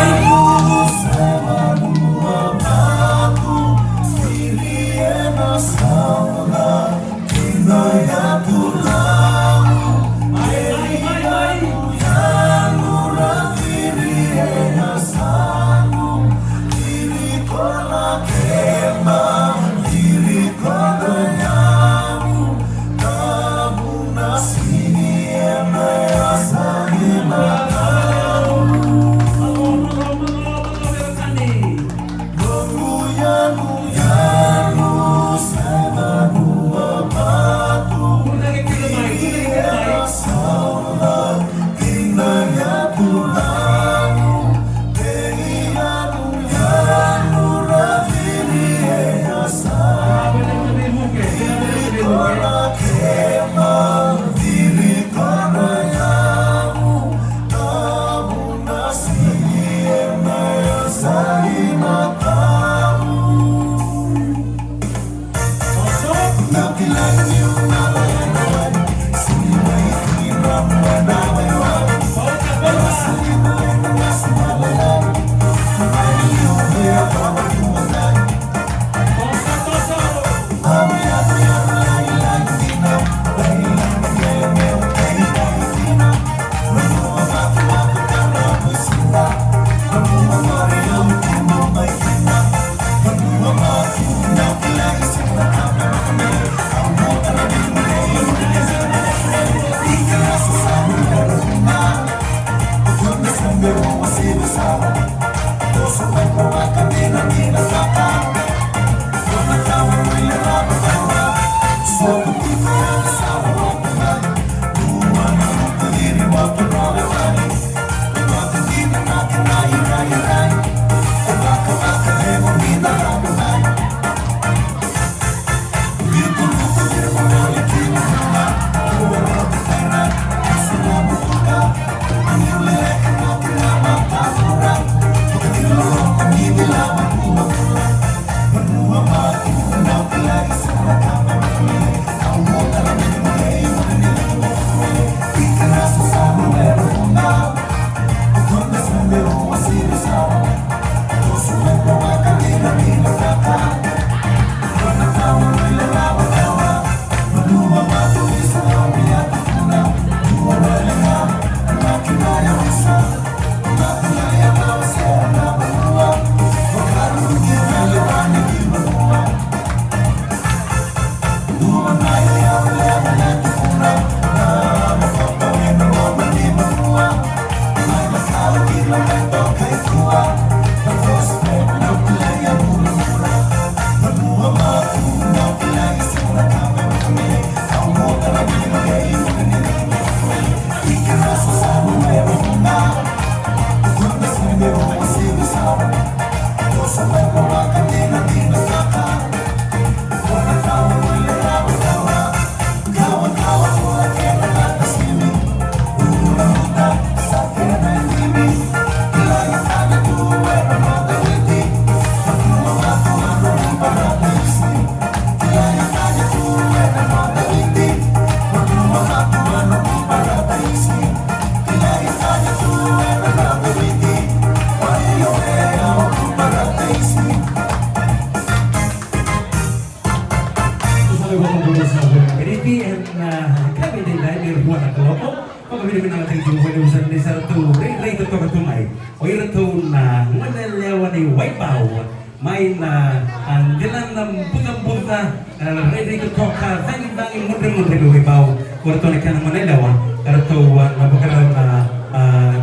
minang ating tingin mo sa nisa to ray to tumay o ira to na manalewa ni Wipeout may na ang dilan ng buta ray to ka tanging mundre do Wipeout kurto na kana manalewa karto napakaraw na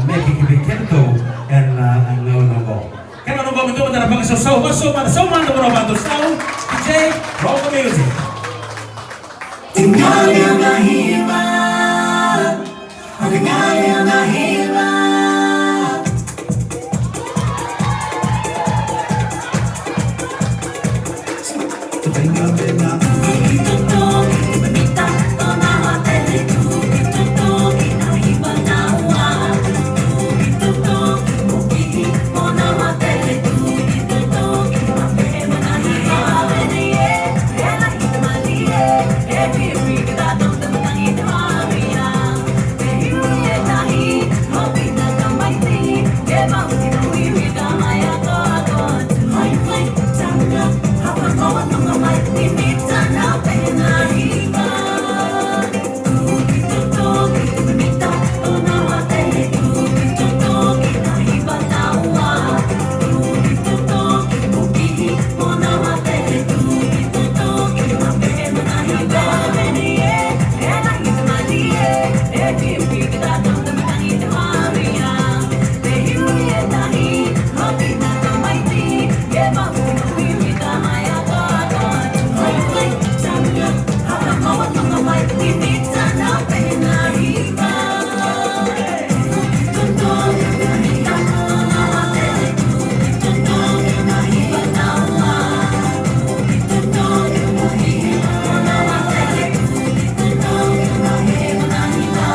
medikibikento and ang naunong kaya nung gawin ito matarapang sa man na marabato sound DJ roll the music Tinggali ang nahirap, tinggali ang nahirap. Itutog, ibanita, tonawate, itutog, inahiba na uwa. Itutog, mukihi, monawate, itutog, mapema na hiba, abeniye, ela himaliye, ebi rikita, tong tangit maria. Behiruye tahi, hobi na kamaiti, eba usinuhi, wika maya to ako. Hai, hai, tanga, hapa kawan mga may limita na penahiba. Itutog, ibanita, tonawate, itutog, inahiba na uwa. Itutog, mukihi, monawate, itutog, mapema na hiba, abeniye, ela himaliye, ebi rikita, tong tangit maria. Behiruye tahi, hobi na kamaiti, eba usinuhi, wika maya to ako. Hai, hai, tanga, hapa kawan mga may limita na penahiba. Itutog, ibanita, tonawate, itutog, inahiba na uwa. Itutog, mukihi, monawate, itutog, mapema na hiba.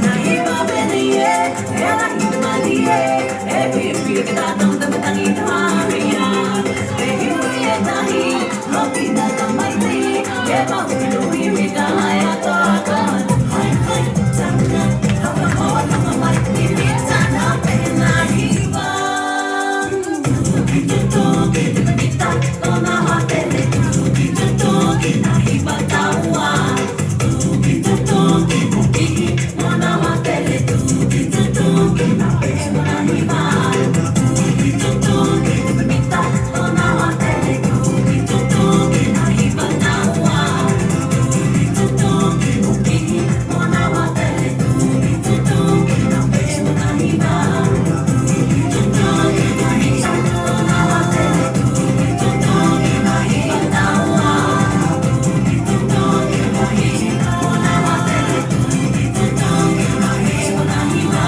Nahiba beniye, ela himaliye, ebi rikita, tong tangit maria. Behiruye tahi, hobi na kamaiti, eba usinuhi, wika maya to ako. Hai, hai, tanga, hapa kawan mga may limita na penahiba. Itutog, ibanita, tonawate, itutog, inahiba na uwa. Itutog, mukihi, monawate, itutog, mapema na hiba. Itutog, ibanita, tonawate, itutog, inahiba na uwa. Itutog, mukihi, monawate, itutog, mapema na hiba. Itutog, ibanita, tonawate, itutog, inahiba na uwa. Itutog, mukihi, monawate, itutog, mapema na hiba.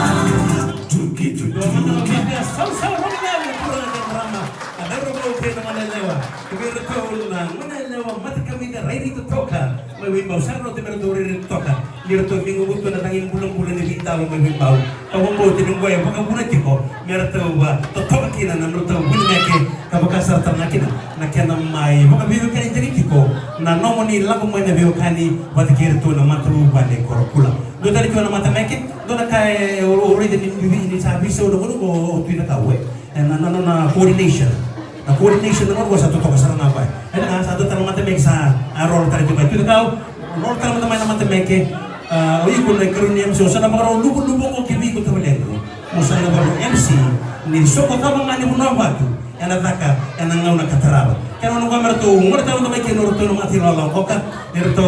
may Wipeout sarno temperature rin toka lirto minggu buto na tanging bulan-bulan ni bintalo may Wipeout tawang tinunggoy pag bulan tiko merto ba totoka kina na merto buneke kabakasar tanakina na kena mai mga biyo kani tiko na nomoni lagu may na biyo kani batikir to na matru bande korokula do tadi ko na mata meke do na kay ori din ni sabi so do ko tuina kawe na coordination na coordination na mo sa totoka sa nga ba na sa do tanong mata meke sa role tadi ko itu kau role tadi mata meke oyi ko na karunyam so sa mga lubo ko kibi ko tamalero mo sa nga MC ni so ko ka mga ni mo batu yang nataka yang ngau na kataraba kaya nung kamera to ngora tawo may kinoro to mati lolo koka nirto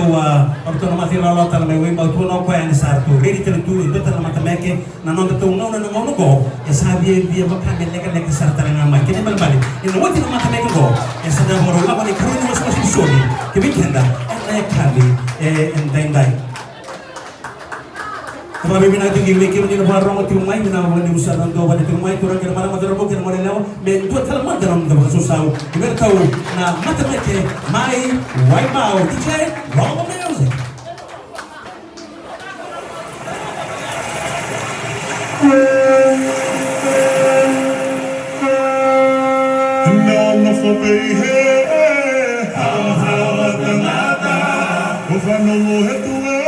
orto mati lolo tal may Wipeout no ko yan sa to ready to do ito tal mata meke na non to ngau na ngau ko ya sabi via baka lega sa tal nga mai kini balbali ino wati na mata meke ko ya sa na moro la ni karunya mas mas soli kibikenda ay kabi and dai Kami binatang giwiki mo din parang tumay binawan ni usan ng doba ni tumay turang kina mana madarabo kina mana lawa men tuwa talaman daram dabar susaw ibertaw na matameke may Wipeout DJ roll the music No for behe, hawa tanata, ufano muhetue,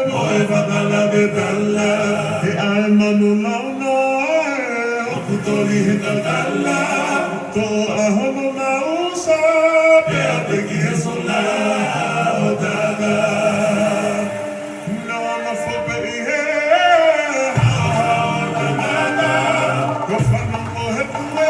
boy bakala betala, he almanu launa, okutoli hitatala, to ahono nausa, beateki hesola, odaga. No for behe, hawa tanata, ufano muhetue.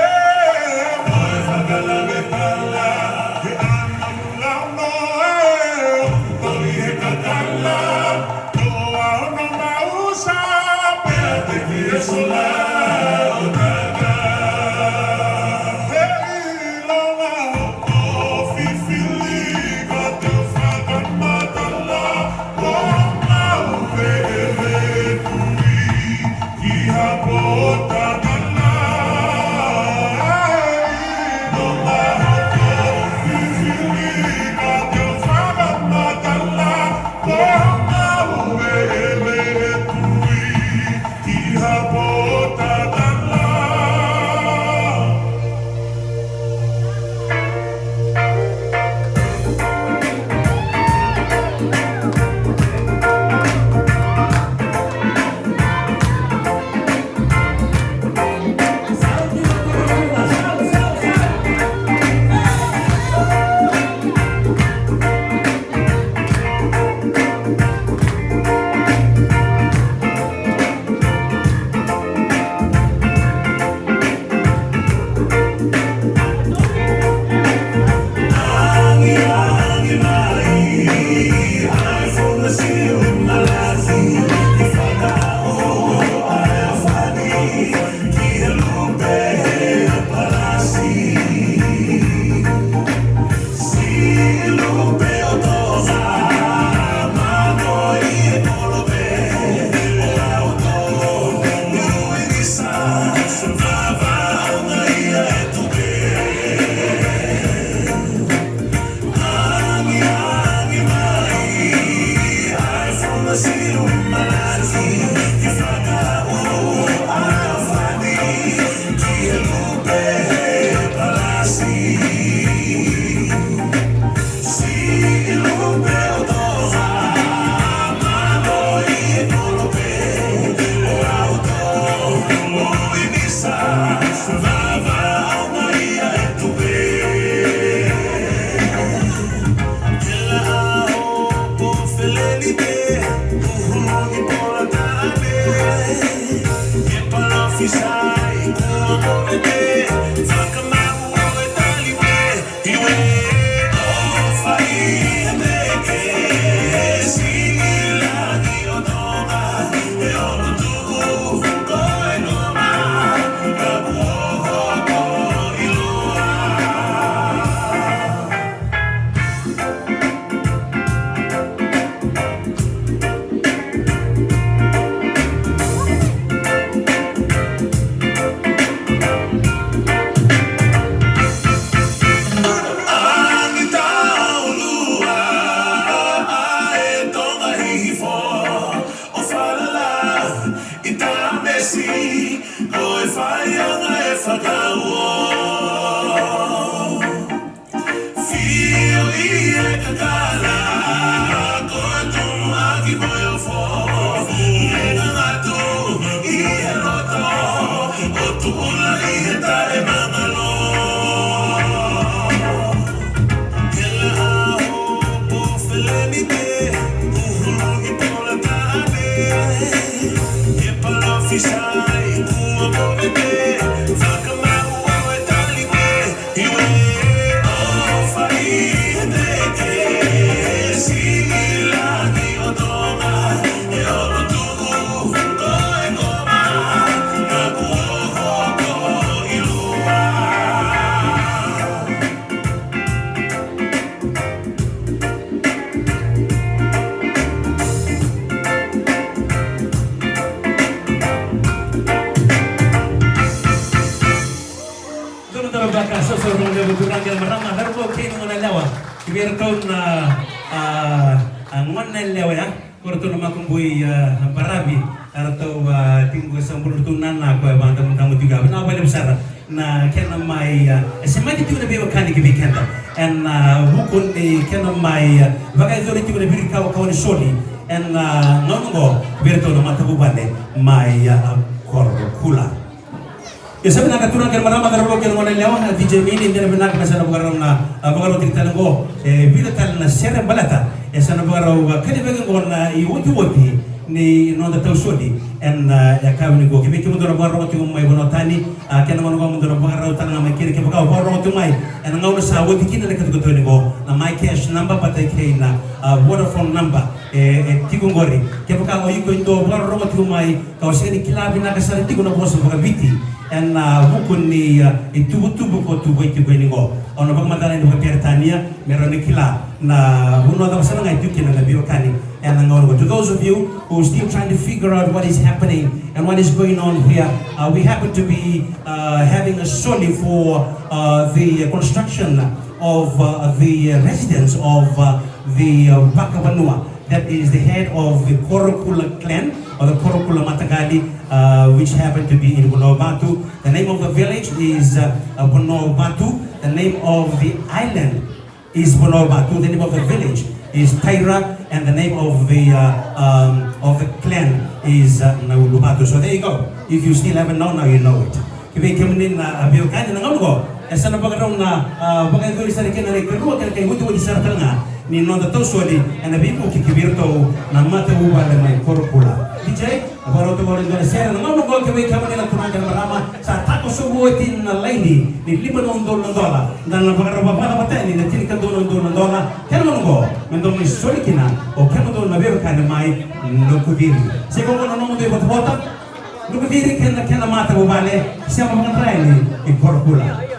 na kena mai semai ti kuna biwa kani ki weekenda and hukun ni kena mai bagai zori ti kuna biri kawa kawa ni soli and ngongo berto na mata bubane mai korokula. Ya sabi nakatuna kan marama karabo kan ngone lewa DJ mini ndena benak na sana bugaro na bugaro tiktalango bila tal na sere balata ya sana bugaro kadi begen ngona I woti ni nonda tausodi en ya kawni go kibe kimu dora bugaro ti mai bonotani ken ngono go dora bugaro tan na mai kiri ke bugaro bugaro ti mai en ngawno sa woti kina le katu to ni go na my cash number patay kay na Vodafone number tigongori ke bugaro yiko ndo bugaro ti mai kawseni kilabi na kasara tigona boso bugabiti en hukun ni itubu-tubu ko tubu itu ni go ono bang madala ni Pertania meron kila na huno da sana ngai tuki na biyo kani and ngoro to those of you who are still trying to figure out what is happening and what is going on here we happen to be having a soli for the construction of the residence of the Bakabanua. That is the head of the Korokula clan or the Korokula Matagali, which happen to be in Bonobatu. The name of the village is Bonobatu. The name of the island is Bonobatu. The name of the village is Taira, and the name of the clan is Naulubatu. So there you go. If you still haven't known, now you know it. Kaya kami na biyokan na ngalugo. Esa na bagarong na bagay ko isa rin na nagkaroon kaya huwag di sarapal nga ni nonda tausoli and the people kikibirto na mata ubale may korokula. DJ, abaro to gawin doon sera na ngalugo kami kami nila tumagal marama sa tako subuotin na laini ni $5 dan na bagarababa na patay ni natilikan doon $2 kaya ngalugo mendong may soli kina o kaya doon mabiyakan na may nukudiri. Sige mo na nung doon bata Nukudiri kena mata ubale siya mga try ni korokula.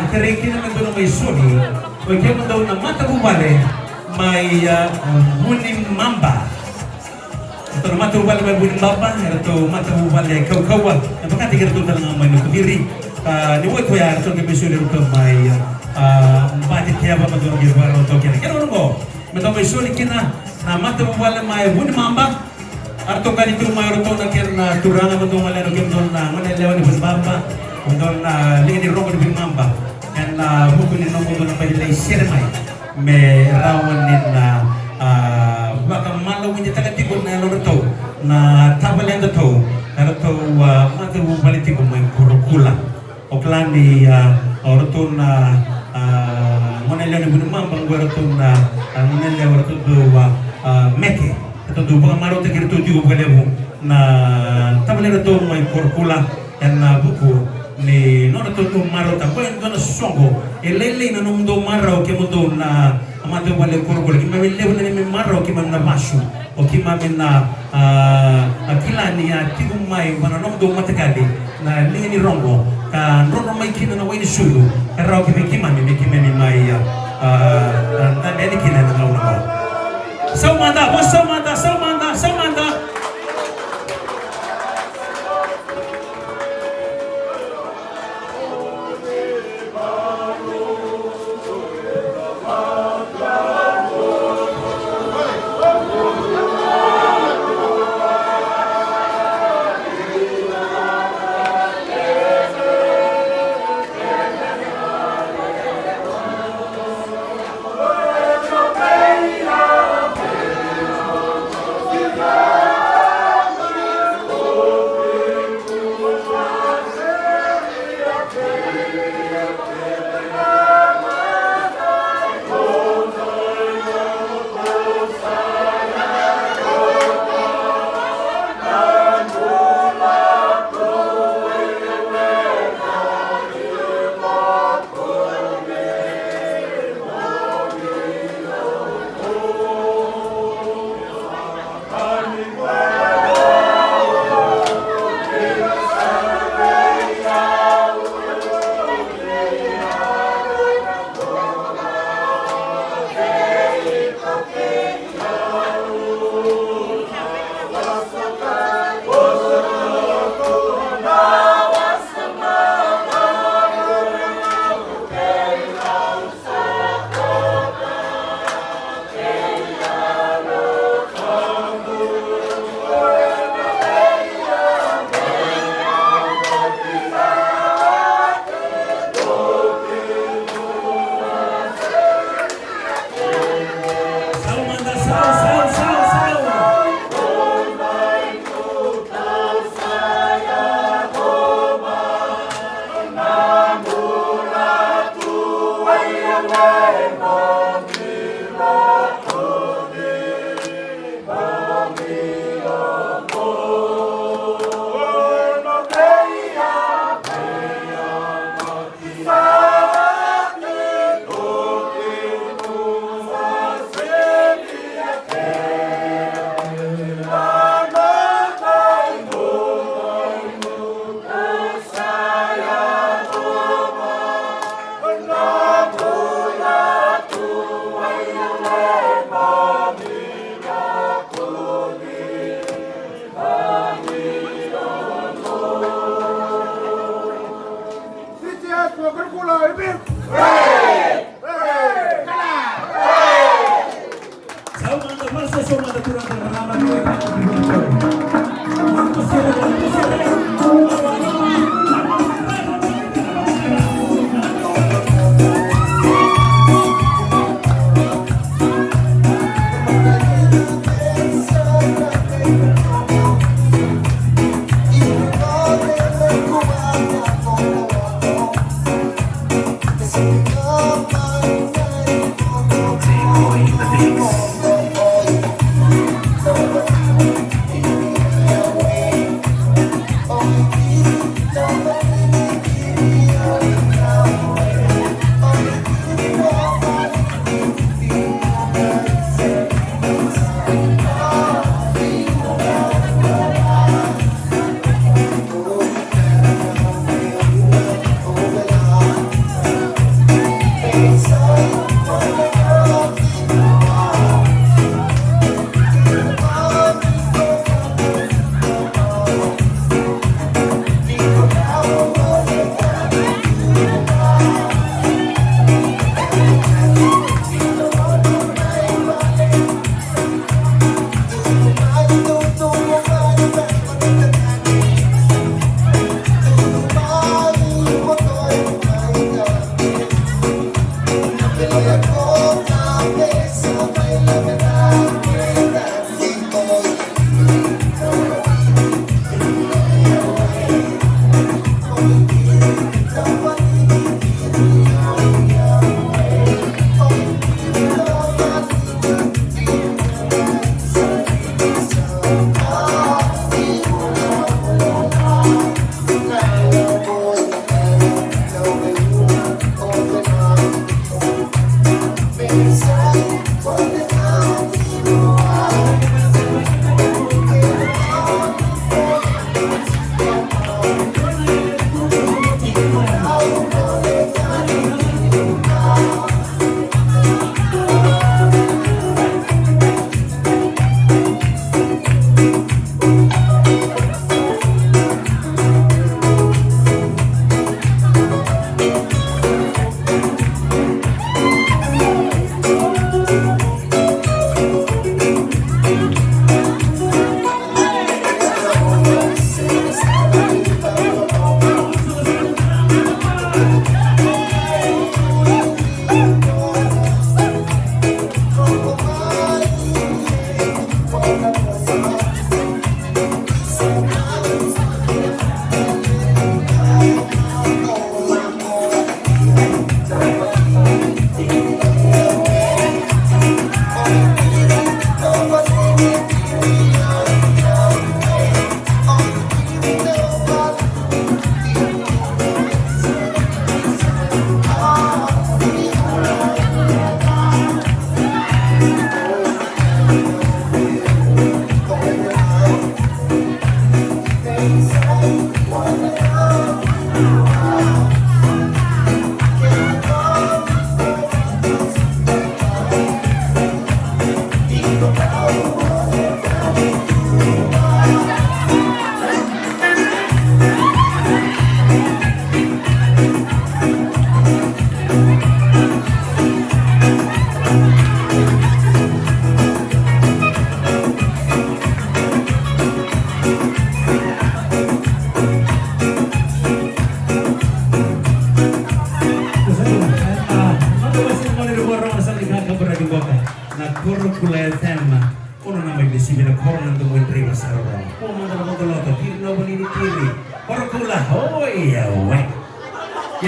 Kariki naman doon may suni, kaya mo daw na mata bumale, may huning mamba. Atau matu bal may bunin baba, atau matu bal ay kawa. Napakati kita dalang may nukudiri. Ni woi kuya atau kami sulit untuk may mati tiapa matu lagi baru atau kira. Kira orang go, matu may sulit kina na matu bal may bunin mamba. Atau kali itu may orang na kira na turana matu bal ay kira na mana lewan bunin baba, bunin na lagi di rong bunin mamba. Dan bukunin nong bunin may lay sirmay. Me rawanin na baka malau punya takat tikur na lor to na tabalen to na to mate bu baliti ko may kurukula oklan di orto na monele ni bunumang bang orto na monele orto do meke to do baka maro te kirto tigo balebu na tabalen to may kurukula yan na buku ni no to maro ta ko en na songo elele na nung do maro ke mo do na amado wale kurukula kimame lebu na ni maro kimam na masu o kimame na akila ni tigo mai wana no do matakali na lini rongo ka rono mai kina na wini sulu ka rao kimame mai na neni kina na launa ko saumanda Thank you.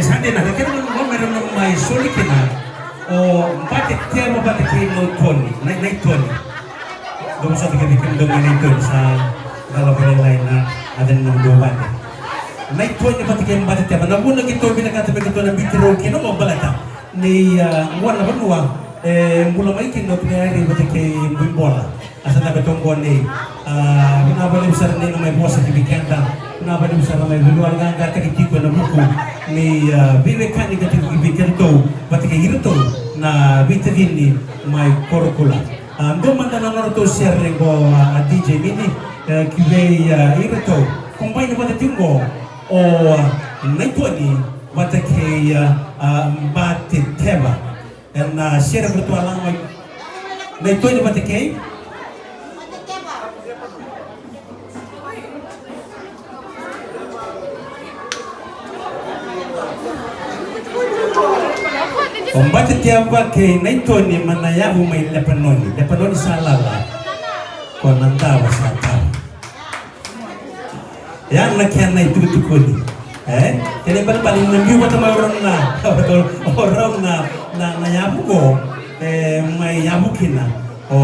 Sandi na kaya mo meron ng may sulit na o bakit kaya mo kayo no Tony, na Tony. Doon sa tingin dominator sa dalawa line na adan ng duwan. Na Tony pati kayo bakit kaya na muna kito binakatabi kito na bitiro kino mo balata ni wala ba nuwa mula may kino pinayari pati kay bola. Asa na betong ni binabalim sa rin na may buwas sa kibikenda. Nabalim sa may luar nga kakitiko na buku ni Vivekan ni kating ibigento pati kay irito na vitamin ni may korokula. Ando man na to share rin ko DJ Mini kibay irito kung paano ba tinggo o naito ni pati kay batit teba and share ko to lang may naito ni pati kay Bakit tiapa kay naito ni manayabu may lepanoni sa lala ko nandawa sa tao. Yan na kaya na itutukod. Kaya paling nanggiwa na orang na nayabu ko may yabukin na o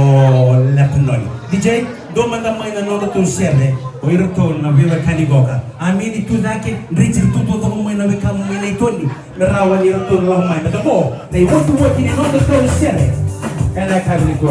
lepanoni. DJ, do man may nanonood to share o irito na viva kanigoka. Amin itu zake richard tutu to may nawikam may naitoni. Merawan irito lang may matabo. Na iwatu ni nanonood to share. Kaya kami ko.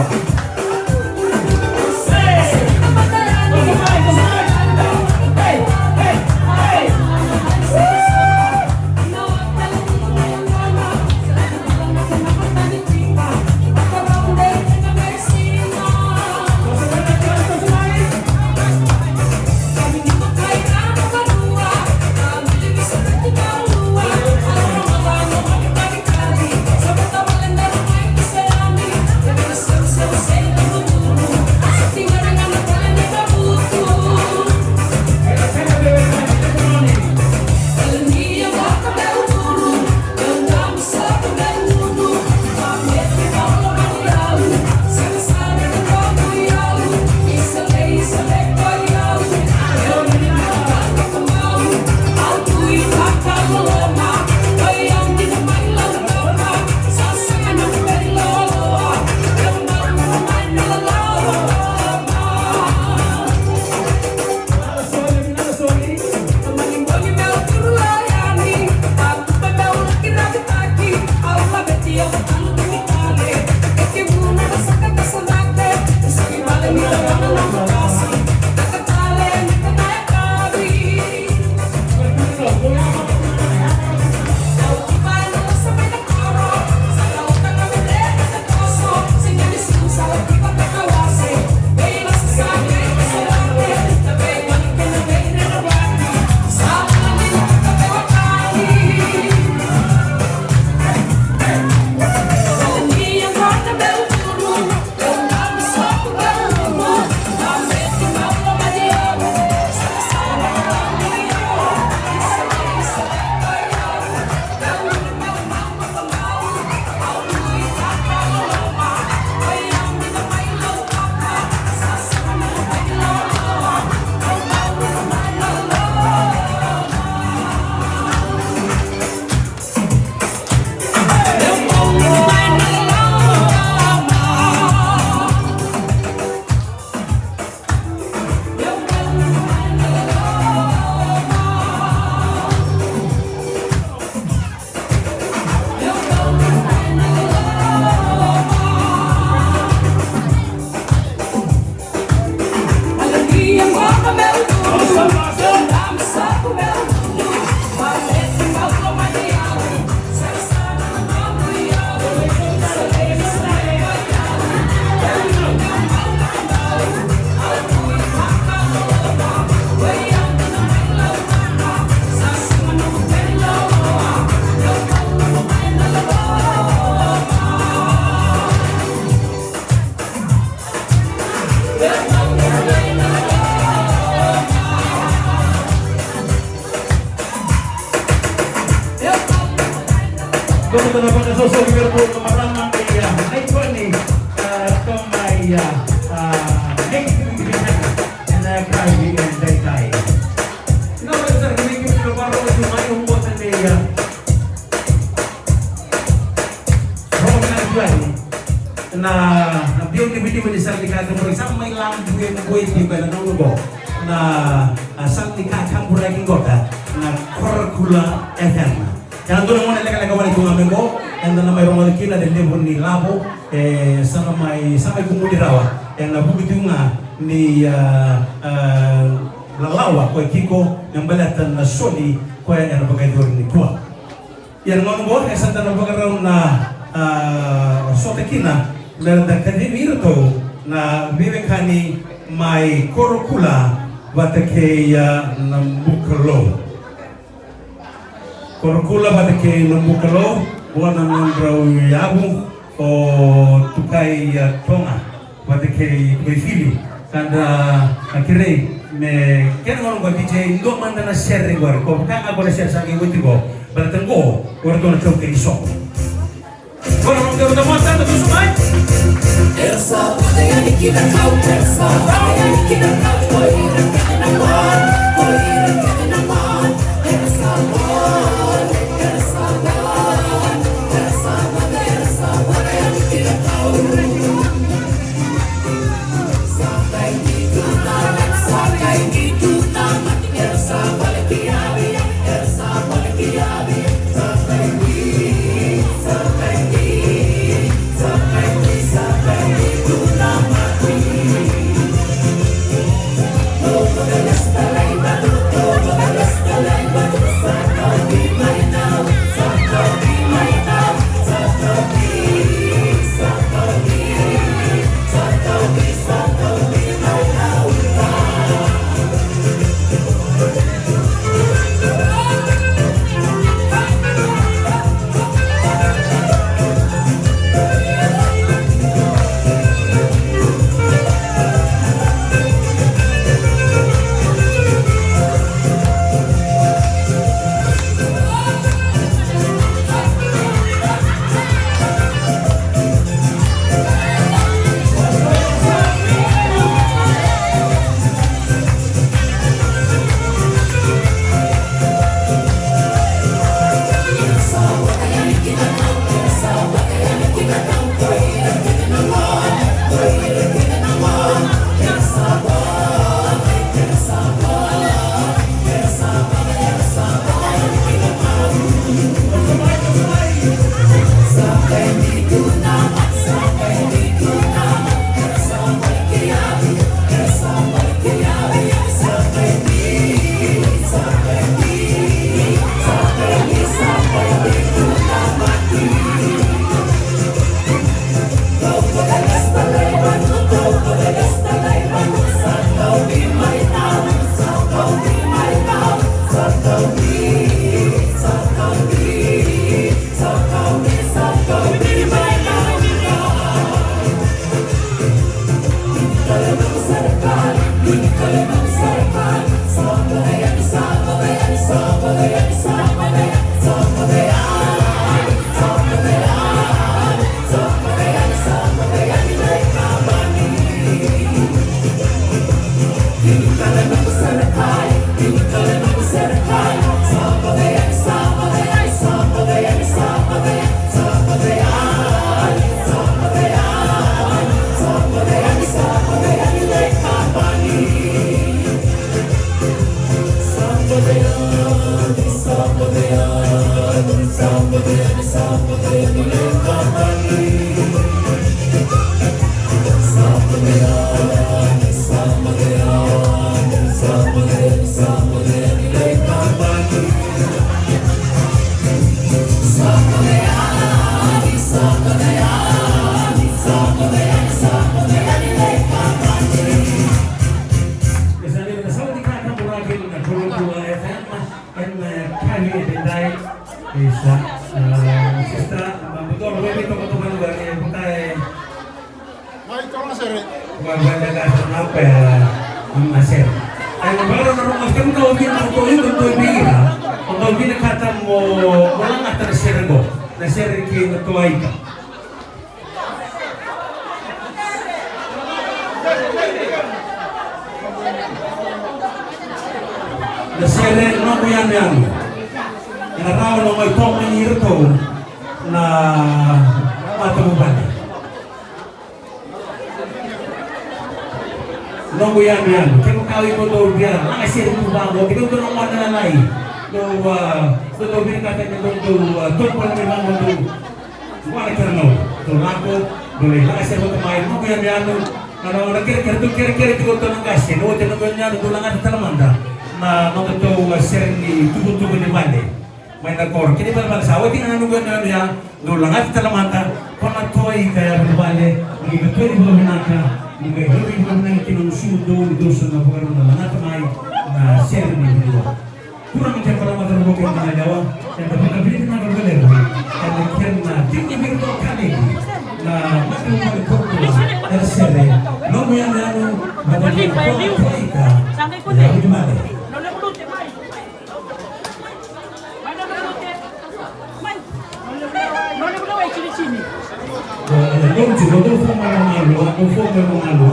na biyo ni bidi mo sa likha mo sa may lang buhay na buhay di ba na nugo na sa likha ka buray ngota na Korokula FM. Yang doon mo na laga-laga ko ngamen ko and na may romano kina de level ni labo sa may kumudirawa yang nabubitu nga ni lalawa ko kiko yang balatan na soli ko yang bagay ni kuwa. Yang ngono sa tanong bagaraw na sotekina na akademiro to na bibekani may Korokula batake Nambukalo. Korokula batake Nambukalo buwan ng yabu o tukay tonga batake Kuifili kanda akhirnya me kena ngomong buat DJ ndo manda na share ngor ko kanga boleh share sangi wuti go berarti go warto na choke di shop. Bueno, vamos a ver más tarde con su mic. Ersa, ya ni kita kau Ersa, ya ni kita kau boy, kena man, boy, kena man, Ersa boy, Ersa boy, Ersa boy, Ersa boy, ya ni kita kau. Sampai di dunia, Ersa boy kiabi, Ersa boy kiabi, sampai di Nasere no kuyan na raw no may tong hirto na matubali. nongo yan kaya kawi ko to biar ang asir ko ba mo tingin ko nung na nai to binigatan niya to pa naman mo to wala ka no to lako boleh ang asir ko kumain nongo yan ano kira-kira ko to ng gasin o tinong ganyan to lang at talamanda na nongo to sering di tubo-tubo ni Mande may nagkor kini ba sawa tingnan nongo yan ya do lang at talamanda panatoy kaya berbalik begitu ibu menaka Nggak hidup dengan kinong sudo di dosa na bukan na langat may na share ni dua. Kurang macam para mata bukan na Jawa yang tapi bili na berbeler. Karena kian na tinggi berto kali na mati mo ko na share. No mo yan ano madali ko kita. Ya di mana? Yung juga tu form malu, aku form malu.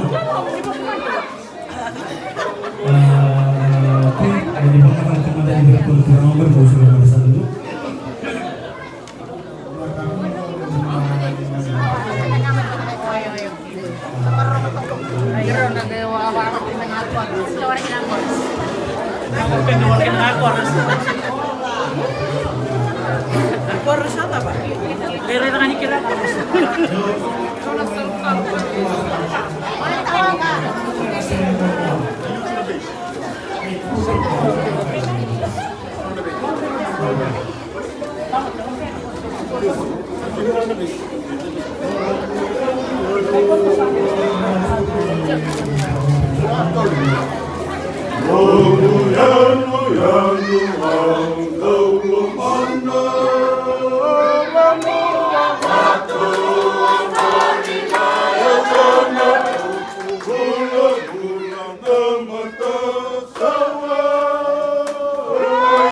Ada di mana teman tadi berkultur nomor bosnya masa dulu. Porus apa, Pak? Kira dengan kira. Hallelujah.